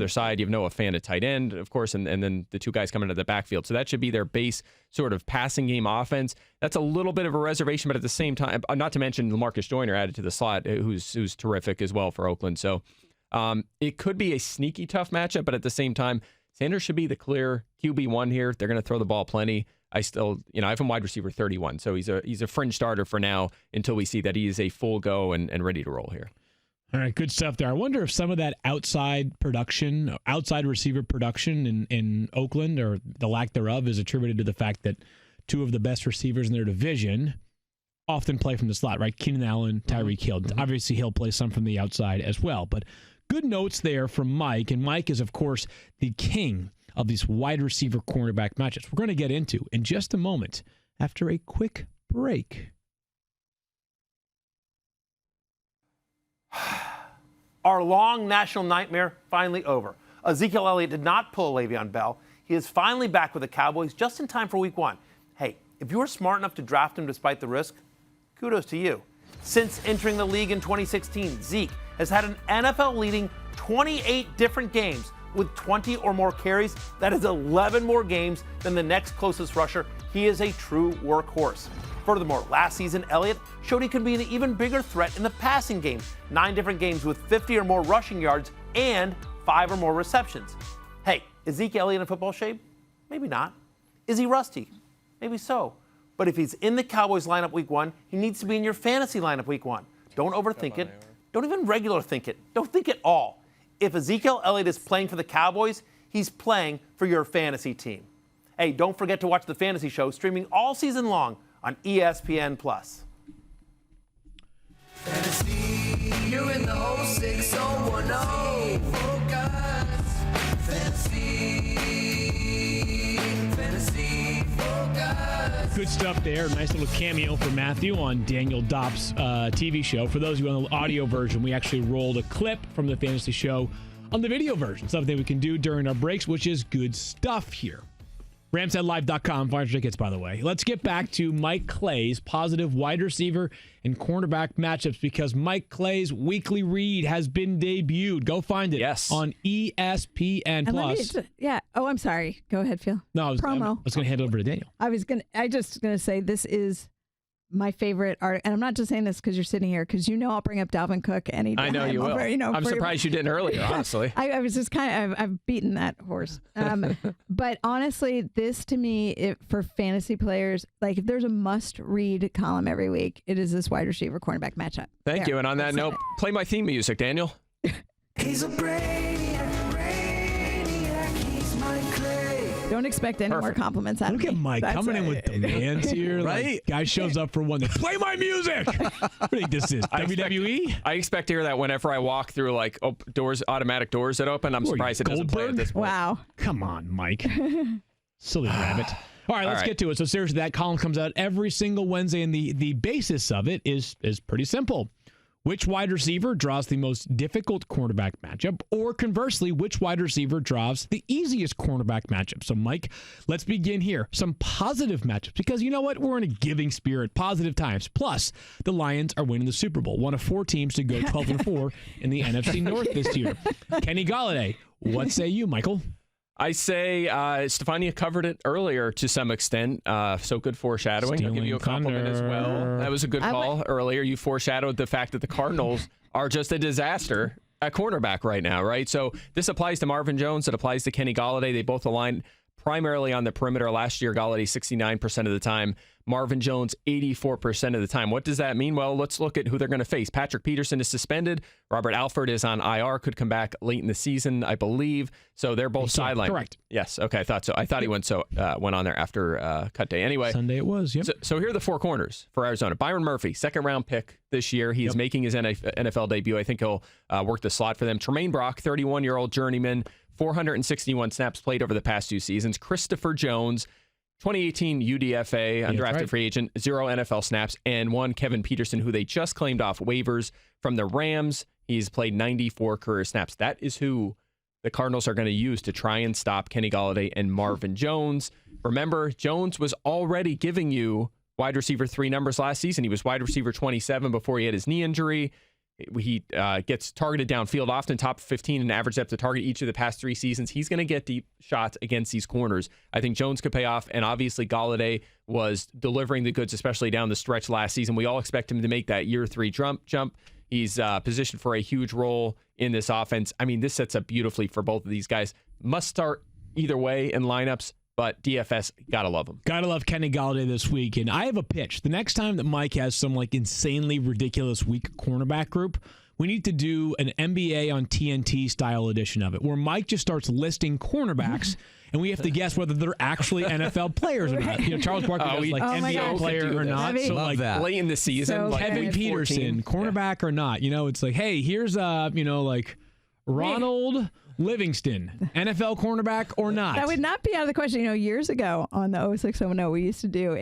side. You have Noah Fant at tight end, of course, and then the 2 guys coming to the backfield. So that should be their base sort of passing game offense. That's a little bit of a reservation, but at the same time, not to mention LaMarcus Joyner added to the slot, who's terrific as well for Oakland. So it could be a sneaky tough matchup, but at the same time, Sanders should be the clear QB1 here. They're going to throw the ball plenty. I have him wide receiver 31, so he's a fringe starter for now until we see that he is a full go and ready to roll here. All right, good stuff there. I wonder if some of that outside receiver production in Oakland, or the lack thereof, is attributed to the fact that 2 of the best receivers in their division often play from the slot, right? Keenan Allen, Tyreek Hill. Obviously, he'll play some from the outside as well, but good notes there from Mike, and Mike is, of course, the king of these wide receiver cornerback matchups. We're going to get into in just a moment after a quick break. Our long national nightmare finally over. Ezekiel Elliott did not pull Le'Veon Bell. He is finally back with the Cowboys just in time for Week 1. Hey, if you were smart enough to draft him despite the risk, kudos to you. Since entering the league in 2016, Zeke has had an NFL-leading 28 different games with 20 or more carries. That is 11 more games than the next closest rusher. He is a true workhorse. Furthermore, last season, Elliott showed he could be an even bigger threat in the passing game. 9 different games with 50 or more rushing yards and 5 or more receptions. Hey, is Zeke Elliott in football shape? Maybe not. Is he rusty? Maybe so. But if he's in the Cowboys lineup Week 1, he needs to be in your fantasy lineup Week 1. Don't overthink it. Don't even regular think it. Don't think it all. If Ezekiel Elliott is playing for the Cowboys, he's playing for your fantasy team. Hey, don't forget to watch the Fantasy Show streaming all season long on ESPN+. Fantasy, you're in the whole 6010. Focus. Fantasy, focus. Good stuff there. Nice little cameo for Matthew on Daniel Dopp's TV show. For those of you on the audio version, we actually rolled a clip from the Fantasy Show on the video version. Something we can do during our breaks, which is good stuff here. RamsheadLive.com. Find your tickets, by the way. Let's get back to Mike Clay's positive wide receiver and cornerback matchups, because Mike Clay's weekly read has been debuted. Go find it on ESPN Plus. Oh, I'm sorry. Go ahead, Phil. No, I was going to hand it over to Daniel. I just going to say this is my favorite art, and I'm not just saying this because you're sitting here, because I'll bring up Dalvin Cook anytime. I know you will. I'm surprised you didn't earlier, honestly. I was just I've beaten that horse. But honestly, this to me, for fantasy players, like if there's a must-read column every week, it is this wide receiver cornerback matchup. Thank you. And on that note, play my theme music, Daniel. He's a brainiac, he's Mike Clay. Don't expect any more compliments out of me. Look at Mike coming in with demands here. Right? Like, guy shows up for one. Play my music. What do you think this is? WWE? I expect to hear that whenever I walk through automatic doors that open. I'm surprised it doesn't play at this point. Wow. Come on, Mike. Silly rabbit. All right, let's get to it. So seriously, that column comes out every single Wednesday, and the basis of it is pretty simple. Which wide receiver draws the most difficult cornerback matchup, or conversely, which wide receiver draws the easiest cornerback matchup? So, Mike, let's begin here. Some positive matchups, because you know what? We're in a giving spirit, positive times. Plus, the Lions are winning the Super Bowl, one of 4 teams to go 12-4 in the NFC North this year. Kenny Golladay, what say you, Michael? I say Stephania covered it earlier to some extent, so good foreshadowing. I'll give you a compliment as well. That was a good call earlier. You foreshadowed the fact that the Cardinals are just a disaster at cornerback right now, right? So this applies to Marvin Jones. It applies to Kenny Golladay. They both align primarily on the perimeter. Last year, Golladay 69% of the time. Marvin Jones 84% of the time. What does that mean? Well, let's look at who they're going to face. Patrick Peterson is suspended. Robert Alford is on IR, could come back late in the season, I believe. So they're both sidelined. Correct. Yes. Okay, I thought so. I thought he went on there after cut day. Anyway. Sunday it was, yep. So here are the four corners for Arizona. Byron Murphy, second-round pick this year. He is making his NFL debut. I think he'll work the slot for them. Tremaine Brock, 31-year-old journeyman, 461 snaps played over the past 2 seasons. Christopher Jones, 2018 UDFA, undrafted free agent, 0 NFL snaps, and one Kevin Peterson, who they just claimed off waivers from the Rams. He's played 94 career snaps. That is who the Cardinals are going to use to try and stop Kenny Golladay and Marvin Jones. Remember, Jones was already giving you wide receiver 3 numbers last season. He was wide receiver 27 before he had his knee injury. He gets targeted downfield, often top 15 in average depth to target each of the past 3 seasons. He's going to get deep shots against these corners. I think Jones could pay off, and obviously Golladay was delivering the goods, especially down the stretch last season. We all expect him to make that year 3 jump. He's positioned for a huge role in this offense. I mean, this sets up beautifully for both of these guys. Must start either way in lineups, but DFS, gotta love him. Gotta love Kenny Golladay this week. And I have a pitch. The next time that Mike has some insanely ridiculous weak cornerback group, we need to do an NBA on TNT style edition of it, where Mike just starts listing cornerbacks, and we have to guess whether they're actually NFL players or not. Charles Barkley does NBA player or not. So love that. Late in the season, Kevin Peterson, cornerback or not. It's hey, here's Ronald Livingston, NFL cornerback or not. That would not be out of the question. Years ago on the 0609, we used to do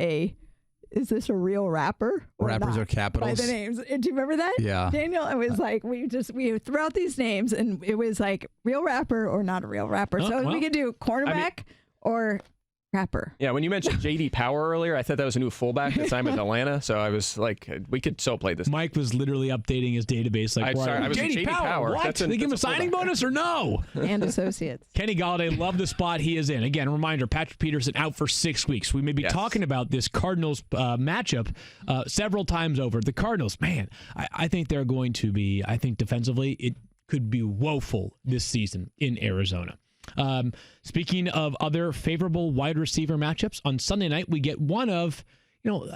is this a real rapper? Rappers are capitals. By the names. Do you remember that? Yeah. Daniel, it was we threw out these names and it was real rapper or not a real rapper. We could do cornerback or rapper. Yeah, when you mentioned J.D. Power earlier, I thought that was a new fullback that signed with Atlanta. So I was like, we could so play this. Mike was literally updating his database. I was J.D. Power. What? Did they give him a signing bonus or no? And associates. Kenny Golladay, love the spot he is in. Again, a reminder, Patrick Peterson out for 6 weeks. We may be talking about this Cardinals matchup several times over. The Cardinals, man, I think they're going to be, defensively, it could be woeful this season in Arizona. Speaking of other favorable wide receiver matchups, on Sunday night, we get one of,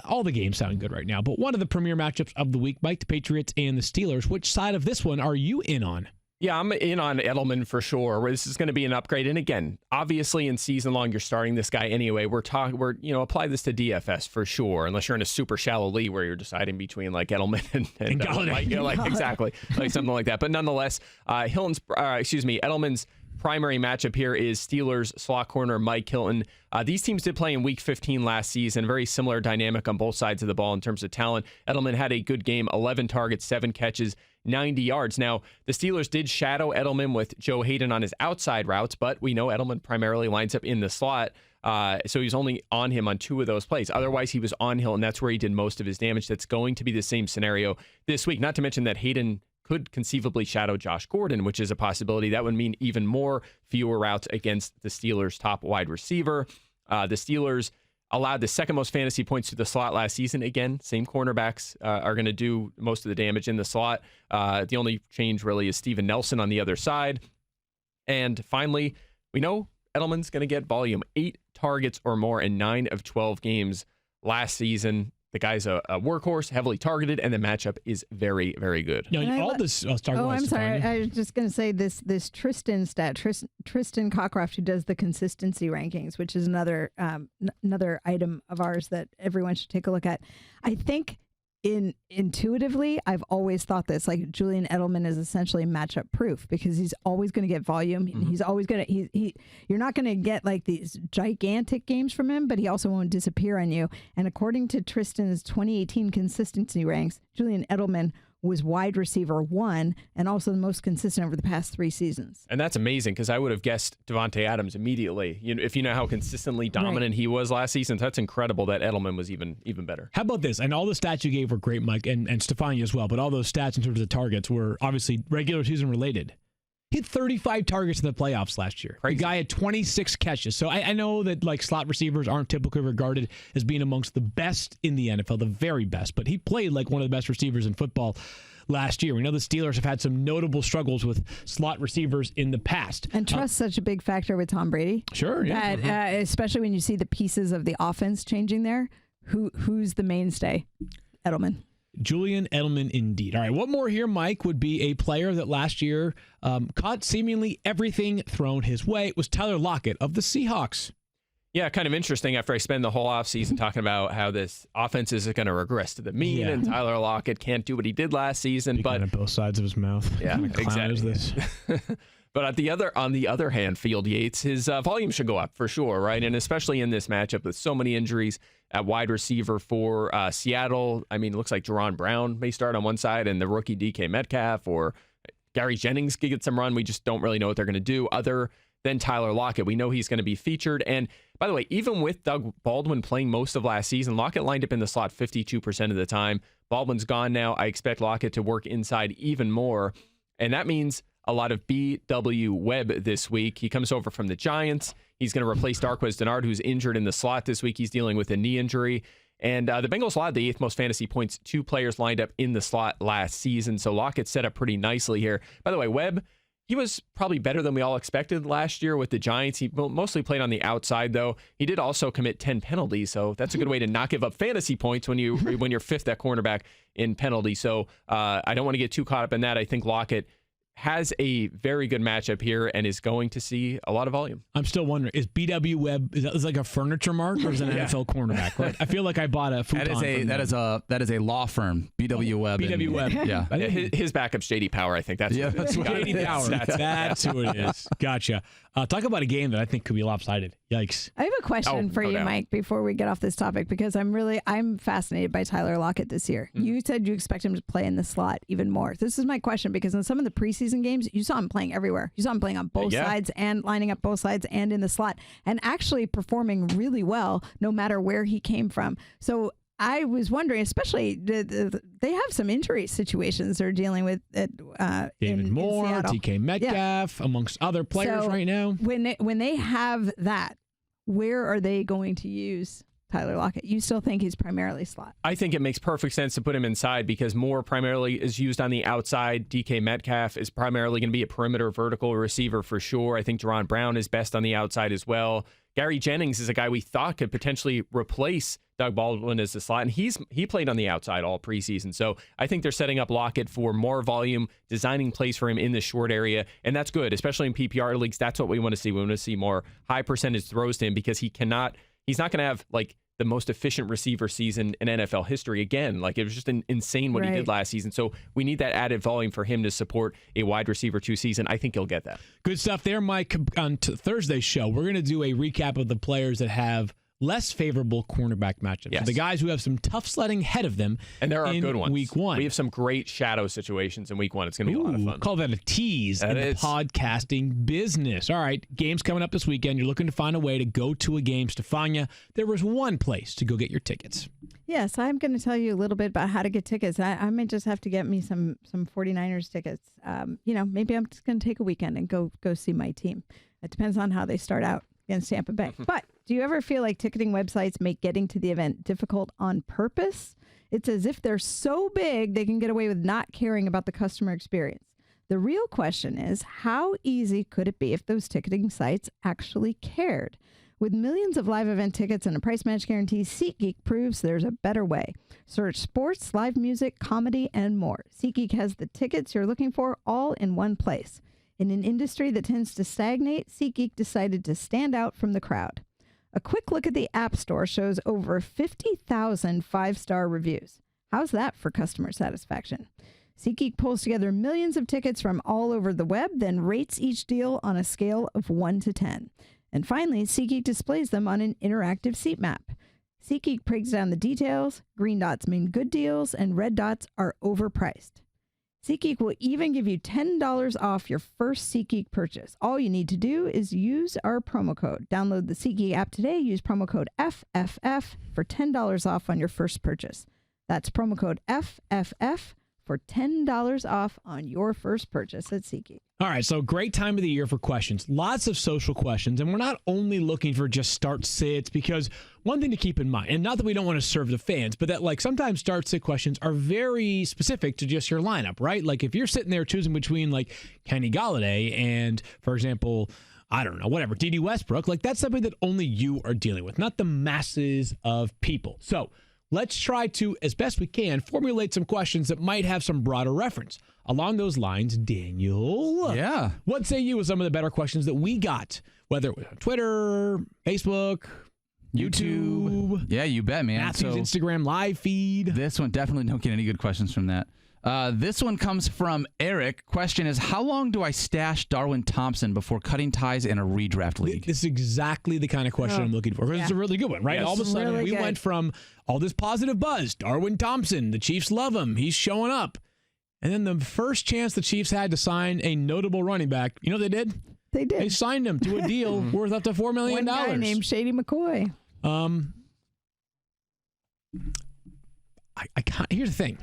all the games sound good right now, but one of the premier matchups of the week, Mike, the Patriots and the Steelers. Which side of this one are you in on? Yeah, I'm in on Edelman for sure. This is going to be an upgrade. And again, obviously in season long, you're starting this guy anyway. We're apply this to DFS for sure, unless you're in a super shallow league where you're deciding between Edelman and Golladay. Exactly, something like that. But nonetheless, Edelman's primary matchup here is Steelers slot corner Mike Hilton. These teams did play in Week 15 last season. Very similar dynamic on both sides of the ball in terms of talent. Edelman had a good game, 11 targets, 7 catches, 90 yards. Now, the Steelers did shadow Edelman with Joe Hayden on his outside routes, but we know Edelman primarily lines up in the slot. So he's only on him on 2 of those plays. Otherwise, he was on Hilton. That's where he did most of his damage. That's going to be the same scenario this week. Not to mention that Hayden could conceivably shadow Josh Gordon, which is a possibility. That would mean even fewer routes against the Steelers' top wide receiver. The Steelers allowed the second most fantasy points to the slot last season. Again, same cornerbacks are going to do most of the damage in the slot. The only change really is Steven Nelson on the other side. And finally, we know Edelman's going to get volume, 8 targets or more in 9 of 12 games last season. The guy's a workhorse, heavily targeted, and the matchup is very, very good. I'm sorry. I was just going to say this Tristan stat, Tristan Cockcroft, who does the consistency rankings, which is another item of ours that everyone should take a look at. I think intuitively, I've always thought this, Julian Edelman is essentially matchup proof because he's always going to get volume. And he's always going to, you're not going to get these gigantic games from him, but he also won't disappear on you. And according to Tristan's 2018 consistency ranks, Julian Edelman was wide receiver 1 and also the most consistent over the past 3 seasons. And that's amazing because I would have guessed Devontae Adams immediately. If you know how consistently dominant he was last season, that's incredible that Edelman was even better. How about this? And all the stats you gave were great, Mike, and Stephania as well, but all those stats in terms of targets were obviously regular season related. He had 35 targets in the playoffs last year. Crazy. The guy had 26 catches. So I know that slot receivers aren't typically regarded as being amongst the best in the NFL, the very best, but he played like one of the best receivers in football last year. We know the Steelers have had some notable struggles with slot receivers in the past. And trust such a big factor with Tom Brady. Sure, yeah. That, especially when you see the pieces of the offense changing there. who's the mainstay? Edelman. Julian Edelman, indeed. All right, what more here, Mike, would be a player that last year caught seemingly everything thrown his way. It was Tyler Lockett of the Seahawks. Yeah, kind of interesting after I spend the whole offseason talking about how this offense is going to regress to the mean and Tyler Lockett can't do what he did last season. But on both sides of his mouth. Yeah, exactly. But on the other hand, Field Yates, his volume should go up for sure, right? And especially in this matchup with so many injuries at wide receiver for Seattle. I mean, it looks like Jaron Brown may start on one side and the rookie DK Metcalf or Gary Jennings could get some run. We just don't really know what they're going to do other than Tyler Lockett. We know he's going to be featured. And by the way, even with Doug Baldwin playing most of last season, Lockett lined up in the slot 52% of the time. Baldwin's gone now. I expect Lockett to work inside even more. And that means a lot of B.W. Webb this week. He comes over from the Giants. He's going to replace Darqueze Dennard, who's injured in the slot this week. He's dealing with a knee injury. And the Bengals allowed the 8th most fantasy points, 2 players lined up in the slot last season. So Lockett set up pretty nicely here. By the way, Webb, he was probably better than we all expected last year with the Giants. He mostly played on the outside, though. He did also commit 10 penalties, so that's a good way to not give up fantasy points when you're 5th at cornerback in penalty. So I don't want to get too caught up in that. I think Lockett has a very good matchup here and is going to see a lot of volume. I'm still wondering, is BW Webb, is that like a furniture mark or is it an NFL cornerback? Right? I feel like I bought a futon. That is a law firm, BW Webb. BW Webb. Yeah. His backup's JD Power, I think. That's JD Power. That's who it is. Gotcha. Talk about a game that I think could be lopsided. Yikes. I have a question for you, Mike, before we get off this topic, because I'm fascinated by Tyler Lockett this year. Mm-hmm. You said you expect him to play in the slot even more. This is my question, because in some of the preseason games, you saw him playing everywhere. You saw him playing on both sides and lining up both sides and in the slot and actually performing really well no matter where he came from. So I was wondering, especially they have some injury situations they're dealing with David Moore, in DK Metcalf, amongst other players right now. When they have that, where are they going to use Tyler Lockett? You still think he's primarily slot? I think it makes perfect sense to put him inside because Moore primarily is used on the outside. DK Metcalf is primarily going to be a perimeter vertical receiver for sure. I think Jaron Brown is best on the outside as well. Gary Jennings is a guy we thought could potentially replace Doug Baldwin as the slot, and he played on the outside all preseason. So I think they're setting up Lockett for more volume, designing plays for him in the short area, and that's good, especially in PPR leagues. That's what we want to see. We want to see more high percentage throws to him because he's not going to have like the most efficient receiver season in NFL history again. Like it was just insane what he did last season. So we need that added volume for him to support a wide receiver 2 season. I think he'll get that. Good stuff there, Mike. On Thursday's show, we're going to do a recap of the players that have less favorable cornerback matchups. Yes. So the guys who have some tough sledding ahead of them. And there are good ones. Week 1. We have some great shadow situations in week 1. It's going to be a lot of fun. Call that a tease in the podcasting business. All right, games coming up this weekend. You're looking to find a way to go to a game. Stephania, there was one place to go get your tickets. Yes, I'm going to tell you a little bit about how to get tickets. I may just have to get me some 49ers tickets. Maybe I'm just going to take a weekend and go see my team. It depends on how they start out against Tampa Bay. But do you ever feel like ticketing websites make getting to the event difficult on purpose? It's as if they're so big they can get away with not caring about the customer experience. The real question is, how easy could it be if those ticketing sites actually cared? With millions of live event tickets and a price match guarantee, SeatGeek proves there's a better way. Search sports, live music, comedy, and more. SeatGeek has the tickets you're looking for all in one place. In an industry that tends to stagnate, SeatGeek decided to stand out from the crowd. A quick look at the App Store shows over 50,000 5-star reviews. How's that for customer satisfaction? SeatGeek pulls together millions of tickets from all over the web, then rates each deal on a scale of 1 to 10. And finally, SeatGeek displays them on an interactive seat map. SeatGeek breaks down the details. Green dots mean good deals, and red dots are overpriced. SeatGeek will even give you $10 off your first SeatGeek purchase. All you need to do is use our promo code. Download the SeatGeek app today. Use promo code FFF for $10 off on your first purchase. That's promo code FFF for $10 off on your first purchase at SeatGeek. All right, so great time of the year for questions. Lots of social questions, and we're not only looking for just start sits, because one thing to keep in mind, and not that we don't want to serve the fans, but that like sometimes start sit questions are very specific to just your lineup, right? Like if you're sitting there choosing between like Kenny Golladay and, for example, I don't know, whatever, D.D. Westbrook, like that's something that only you are dealing with, not the masses of people. So let's try to, as best we can, formulate some questions that might have some broader reference. Along those lines, Daniel, Yeah. what say you with some of the better questions that we got, whether it was on Twitter, Facebook, YouTube, Yeah, you bet, man. Matthew's So Instagram live feed? this one definitely don't get any good questions from that. This one comes from Eric. Question is, how long do I stash Darwin Thompson before cutting ties in a redraft league? This is exactly the kind of question I'm looking for. It's a really good one, right? Yes. All of a sudden, Really we good. went from all this positive buzz. Darwin Thompson, the Chiefs love him. He's showing up. And then the first chance the Chiefs had to sign a notable running back, you know what they did? They did. They signed him to a deal worth up to $4 million. One guy named Shady McCoy. I can't, here's the thing.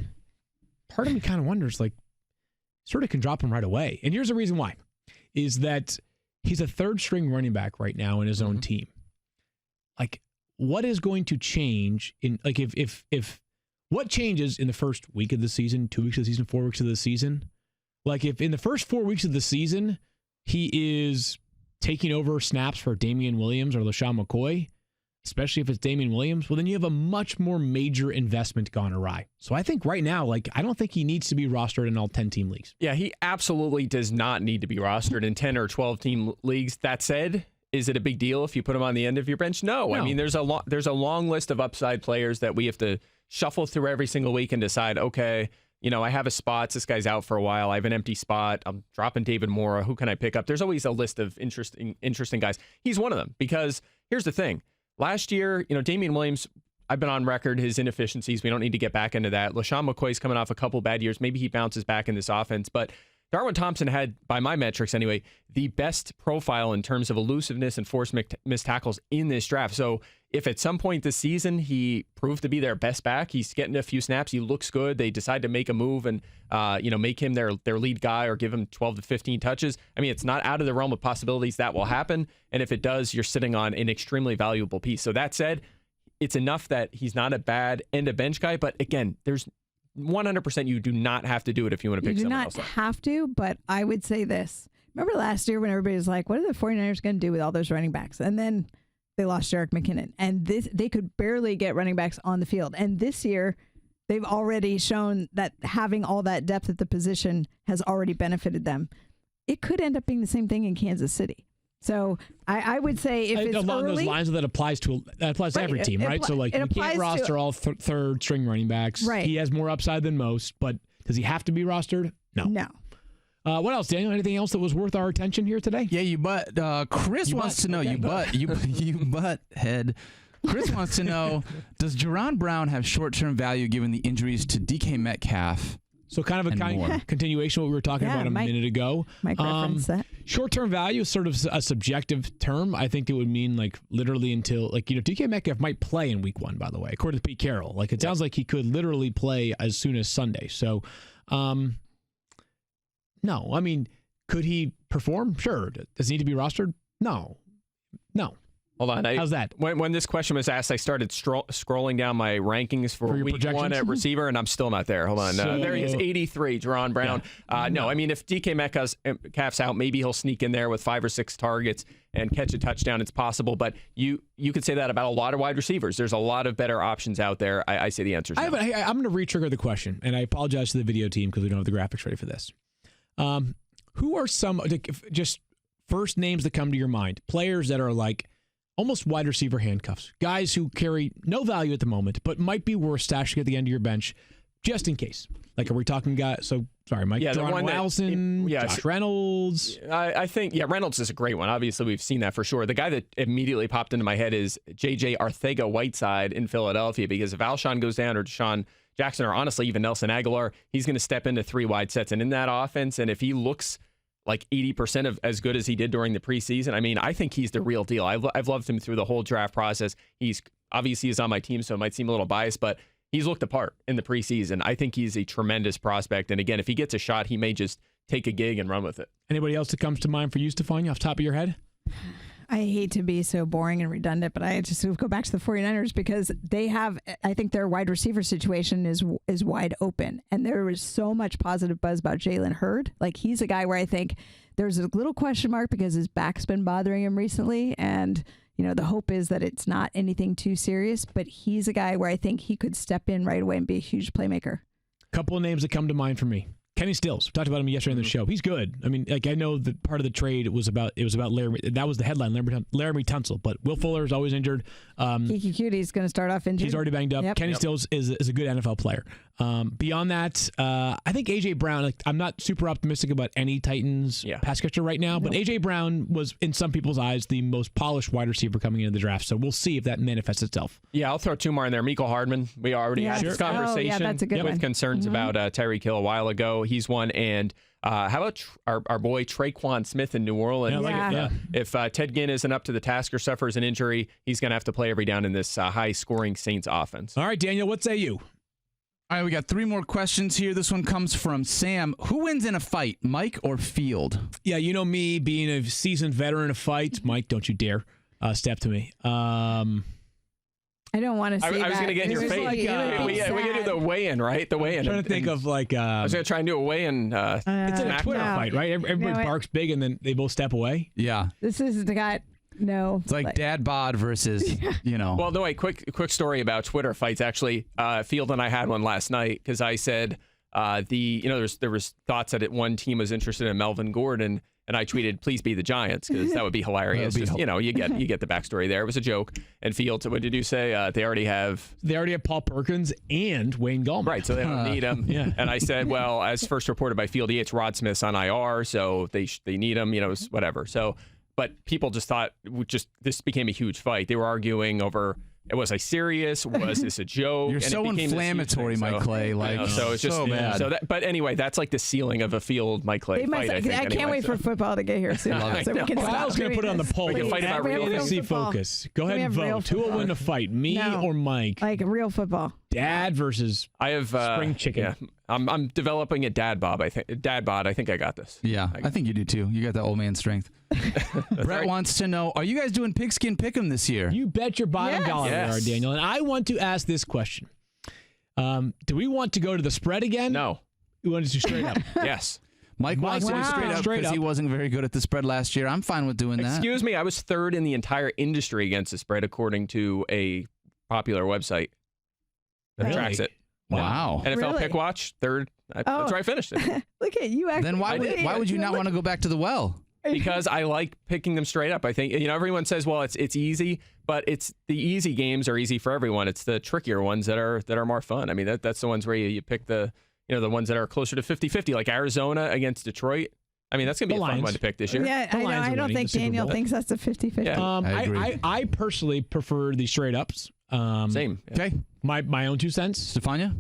Part of me kind of wonders, like, sort of can drop him right away. And here's the reason why, is that he's a third string running back right now in his own team. Like, what is going to change in, like, if what changes in the first week of the season, 2 weeks of the season, 4 weeks of the season? Like, if in the first 4 weeks of the season, he is taking over snaps for Damian Williams or LaShawn McCoy, especially if it's Damian Williams, well, then you have a much more major investment gone awry. So I think right now, like, I don't think he needs to be rostered in all 10-team leagues. Yeah, he absolutely does not need to be rostered in 10 or 12-team leagues. That said, is it a big deal if you put him on the end of your bench? No. I mean, there's a long list of upside players that we have to shuffle through every single week and decide, okay, you know, I have a spot. This guy's out for a while. I have an empty spot. I'm dropping David Moore. Who can I pick up? There's always a list of interesting guys. He's one of them because here's the thing. Last year, you know, Damian Williams, I've been on record, his inefficiencies. We don't need to get back into that. LaShawn McCoy's coming off a couple bad years. Maybe he bounces back in this offense. But Darwin Thompson had, by my metrics anyway, the best profile in terms of elusiveness and forced missed tackles in this draft. So if at some point this season he proved to be their best back, he's getting a few snaps, he looks good, they decide to make a move and make him their lead guy or give him 12 to 15 touches. I mean, it's not out of the realm of possibilities that will happen. And if it does, you're sitting on an extremely valuable piece. So that said, it's enough that he's not a bad end of bench guy. But again, there's 100% you do not have to do it if you want to pick someone else You do up. not have to, but I would say this. Remember last year when everybody was like, what are the 49ers going to do with all those running backs? And then they lost Jerick McKinnon. And they could barely get running backs on the field. And this year, they've already shown that having all that depth at the position has already benefited them. It could end up being the same thing in Kansas City. So I would say if it's along early, those lines, that applies to every team, right? So like, it we applies can't to- roster all third string running backs. Right. He has more upside than most, but does he have to be rostered? No. no. What else, Daniel? Anything else that was worth our attention here today? Yeah, you butt. Chris wants to know, Okay. you butt head. Chris wants to know, does Jaron Brown have short-term value given the injuries to DK Metcalf? So kind of And more. continuation of what we were talking Yeah, about a Mike- minute ago. Mike referenced that. Short-term value is sort of a subjective term. I think it would mean like literally until DK Metcalf might play in week 1, by the way, according to Pete Carroll. Like it sounds like he could literally play as soon as Sunday. So, no, I mean, could he perform? Sure. Does he need to be rostered? No. Hold on. How's that? When this question was asked, I started scrolling down my rankings for your week projections? 1 at receiver, and I'm still not there. Hold on. There he is, 83, Jaron Brown. No, I mean, if DK Metcalf's out, maybe he'll sneak in there with 5 or 6 targets and catch a touchdown. It's possible, but you could say that about a lot of wide receivers. There's a lot of better options out there. I say the answer is no. I'm going to re-trigger the question, and I apologize to the video team because we don't have the graphics ready for this. Who are some just first names that come to your mind? Players that are like almost wide receiver handcuffs. Guys who carry no value at the moment, but might be worth stashing at the end of your bench just in case. Like, are we talking guys? So, sorry, Mike. Yeah, the one that- Wilson, yeah, Josh Reynolds. I think, Reynolds is a great one. Obviously, we've seen that for sure. The guy that immediately popped into my head is J.J. Arcega-Whiteside in Philadelphia, because if Alshon goes down or Deshaun Jackson or honestly even Nelson Aguilar, he's going to step into 3 wide sets. And in that offense, and if he looks like 80% of as good as he did during the preseason, I mean, I think he's the real deal. I've loved him through the whole draft process. He's obviously on my team, so it might seem a little biased, but he's looked apart in the preseason. I think he's a tremendous prospect. And again, if he gets a shot, he may just take a gig and run with it. Anybody else that comes to mind for you, Stephania, off the top of your head? I hate to be so boring and redundant, but I just go back to the 49ers because they have, I think their wide receiver situation is wide open. And there was so much positive buzz about Jalen Hurd. Like, he's a guy where I think there's a little question mark because his back's been bothering him recently. And, the hope is that it's not anything too serious, but he's a guy where I think he could step in right away and be a huge playmaker. Couple of names that come to mind for me. Kenny Stills. We talked about him yesterday on the show. He's good. I mean, I know that part of the trade was about Laramie. That was the headline, Laramie Tunsil. But Will Fuller is always injured. Kiki Cutie's going to start off injured. He's already banged up. Yep. Kenny Stills is a good NFL player. Beyond that, I think A.J. Brown, I'm not super optimistic about any Titans pass catcher right now, but A.J. Brown was, in some people's eyes, the most polished wide receiver coming into the draft. So we'll see if that manifests itself. Yeah, I'll throw two more in there. Mecole Hardman. We already had this conversation that's a good with one. concerns about Tyreek Hill a while ago. He's one. And how about our boy Traquan Smith in New Orleans? If Ted Ginn isn't up to the task or suffers an injury, he's going to have to play every down in this high-scoring Saints offense. All right, Daniel, what say you? All right, we got 3 more questions here. This one comes from Sam. Who wins in a fight, Mike or Field? Yeah, you know me being a seasoned veteran of fights. Mike, don't you dare step to me. I don't want to say I was going to get in your face. We got to do the weigh-in, right? The weigh-in. I'm trying to think of like... I was going to try and do a weigh-in. It's a Twitter fight, right? Everybody barks big and then they both step away. Yeah. This is the guy... No. It's like dad bod versus, Well, no, quick story about Twitter fights. Actually, Field and I had one last night because I said there was thoughts that one team was interested in Melvin Gordon, and I tweeted, "Please be the Giants," because that would be hilarious. You get the backstory there. It was a joke. And Field, what did you say? They already have Paul Perkins and Wayne Gallman. Right, so they don't need him. Yeah. And I said, well, as first reported by Field Yates, Rod Smith's on IR, so they need him. Whatever. So. But people just thought this became a huge fight. They were arguing over, was I serious? Was this a joke? You're so inflammatory, Mike Clay. So it's just so bad. So but anyway, that's like the ceiling of a Field Mike Clay fight. I can't wait for football to get here soon. So we can Kyle's going to put it on the poll. We can fight about real fantasy focus. Go ahead and vote. Who will win the fight, me or Mike? Like real football. Dad versus spring chicken. Yeah, I'm developing a dad bod. I think I got this. Yeah, I think you do too. You got that old man strength. Brett wants to know: are you guys doing Pigskin Pick'em this year? You bet your bottom dollar they are, Daniel. And I want to ask this question: do we want to go to the spread again? No. We want to do straight up. Yes. Mike wants to do straight up because he wasn't very good at the spread last year. I'm fine with doing that. Excuse me, I was third in the entire industry against the spread, according to a popular website that tracks it. Wow. NFL Pick Watch, third. That's where I finished it. Look at you. Then why would you not want to go back to the well? Because I like picking them straight up. I think everyone says, well, it's easy, but it's the easy games are easy for everyone. It's the trickier ones that are more fun. I mean, that's the ones where you pick the ones that are closer to 50-50, like Arizona against Detroit. I mean, that's going to be a fun one to pick this year. Yeah, I know. I don't think Daniel thinks that's a 50-50. Yeah. I agree. I personally prefer the straight ups. Same. Yeah. Okay. My own 2 cents. Stephania?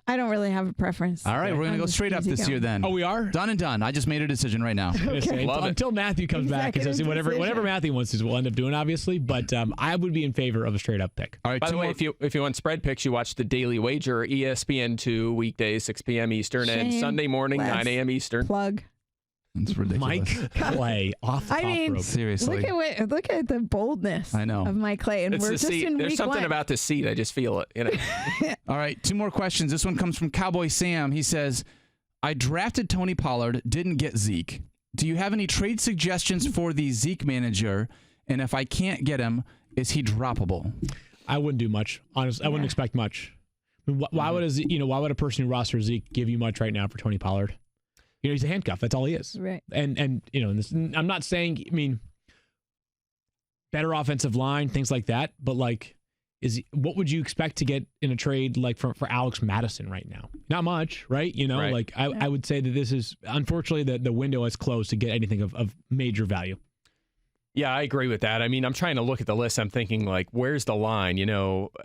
I don't really have a preference. All right, we're going to go straight up this year then. Oh, we are? Done and done. I just made a decision right now. Until Matthew comes back and says whatever Matthew wants to, we'll end up doing, obviously. But I would be in favor of a straight up pick. All right. By the way, if you want spread picks, you watch the Daily Wager, ESPN2 weekdays, 6 p.m. Eastern, and Sunday morning, 9 a.m. Eastern. Plug. It's ridiculous. Mike Clay off the top rope. Seriously. Look at the boldness of Mike Clay. And we're just in There's week something 1. about this seat. I just feel it. All right, 2 more questions. This one comes from Cowboy Sam. He says, I drafted Tony Pollard, didn't get Zeke. Do you have any trade suggestions for the Zeke manager? And if I can't get him, is he droppable? I wouldn't do much. Honestly, I wouldn't expect much. I mean, why would a person who rosters Zeke give you much right now for Tony Pollard? He's a handcuff. That's all he is. Right. And I'm not saying, better offensive line, things like that, but what would you expect to get in a trade like for Alex Madison right now? Not much, right? Right. I would say that this is, unfortunately, the window is closed to get anything of major value. Yeah, I agree with that. I mean, I'm trying to look at the list. I'm thinking, where's the line?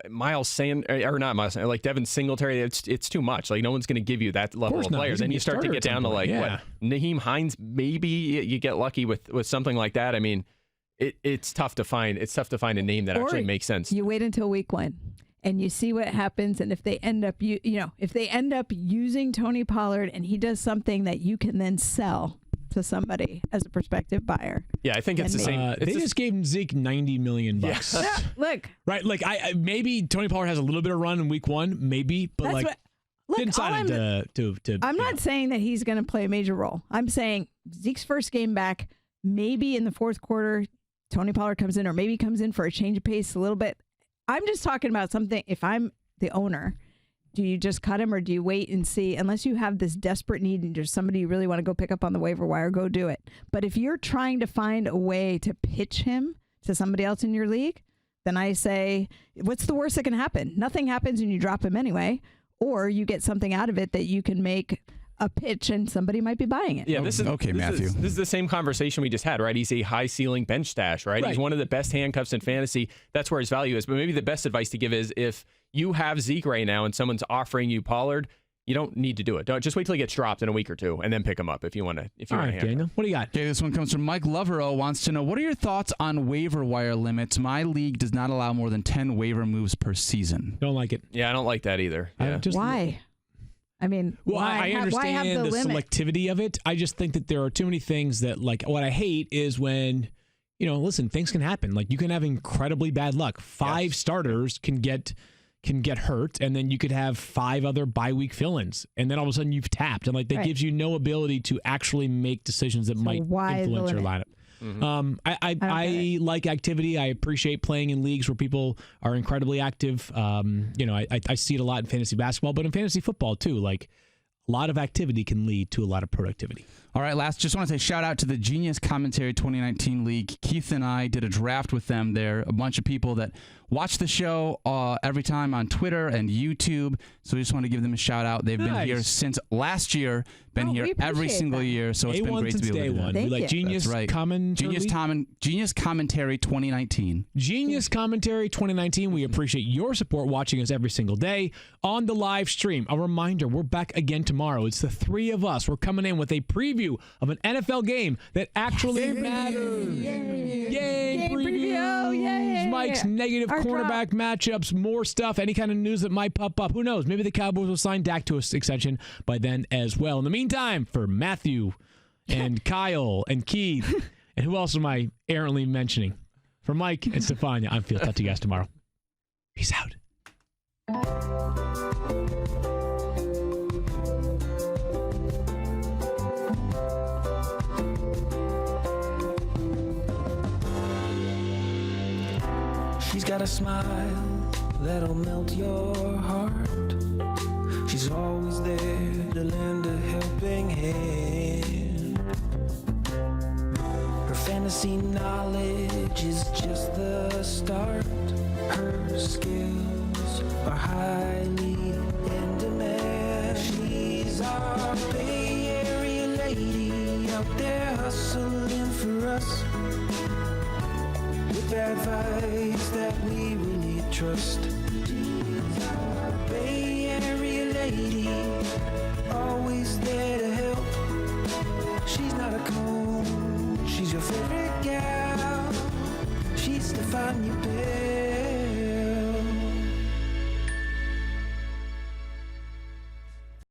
Miles Sanders, or not Miles Sanders, Devin Singletary, it's too much. No one's going to give you that level of players. Then you start to get down to Naheem Hines, maybe you get lucky with something like that. I mean, it's tough to find. It's tough to find a name that actually makes sense. You wait until week 1 and you see what happens. And if they end up, if they end up using Tony Pollard and he does something that you can then sell, to somebody as a prospective buyer. Yeah, I think it's the same. They just gave Zeke $90 million. Yes. Yeah, look, Right? Like, I maybe Tony Pollard has a little bit of run in week 1, maybe, but that's like, what. Look, didn't sign him to. I'm not saying that he's going to play a major role. I'm saying Zeke's first game back, maybe in the fourth quarter, Tony Pollard comes in, or maybe comes in for a change of pace a little bit. I'm just talking about something. If I'm the owner, do you just cut him, or do you wait and see? Unless you have this desperate need and there's somebody you really want to go pick up on the waiver wire, go do it. But if you're trying to find a way to pitch him to somebody else in your league, then I say, what's the worst that can happen? Nothing happens and you drop him anyway. Or you get something out of it that you can make a pitch and somebody might be buying it. Yeah, Matthew. This is the same conversation we just had, right? He's a high ceiling bench stash, right? He's one of the best handcuffs in fantasy. That's where his value is. But maybe the best advice to give is if you have Zeke right now and someone's offering you Pollard, you don't need to do it. Don't just wait till he gets dropped in a week or two and then pick him up if you want to. All right, Daniel, what do you got? Okay, this one comes from Mike Lovero. Wants to know, what are your thoughts on waiver wire limits? My league does not allow more than 10 waiver moves per season. Don't like it. Yeah, I don't like that either. Yeah. Why? I mean, well, why I understand why have the limit? selectivity of it. I just think that there are too many things that, like, what I hate is when, listen, things can happen. Like, you can have incredibly bad luck. 5 starters can get hurt, and then you could have 5 other bye week fill-ins, and then all of a sudden you've tapped, and like that gives you no ability to actually make decisions that might influence your lineup. Mm-hmm. I like activity. I appreciate playing in leagues where people are incredibly active. I see it a lot in fantasy basketball, but in fantasy football too. Like, a lot of activity can lead to a lot of productivity. All right, last, just want to say shout out to the Genius Commentary 2019 League. Keith and I did a draft with them. They're a bunch of people that watch the show every time on Twitter and YouTube. So we just want to give them a shout out. They've been here since last year, been here every single year. So it's been great to be able to do that. We like Genius Genius Commentary 2019. Genius Commentary 2019. We appreciate your support watching us every single day on the live stream. A reminder, we're back again tomorrow. It's the 3 of us. We're coming in with a preview of an NFL game that actually matters. Yay, previews. Yay. Mike's negative cornerback matchups, more stuff, any kind of news that might pop up. Who knows? Maybe the Cowboys will sign Dak to an extension by then as well. In the meantime, for Matthew and Kyle and Keith, and who else am I errantly mentioning? For Mike and Stephania, I'm Field. Talk to you guys tomorrow. Peace out. She's got a smile that'll melt your heart. She's always there to lend a helping hand. Her fantasy knowledge is just the start. Her skills are highly in demand. She's our Bay Area lady out there hustling for us. With advice that we really trust. She's our Bay Area lady.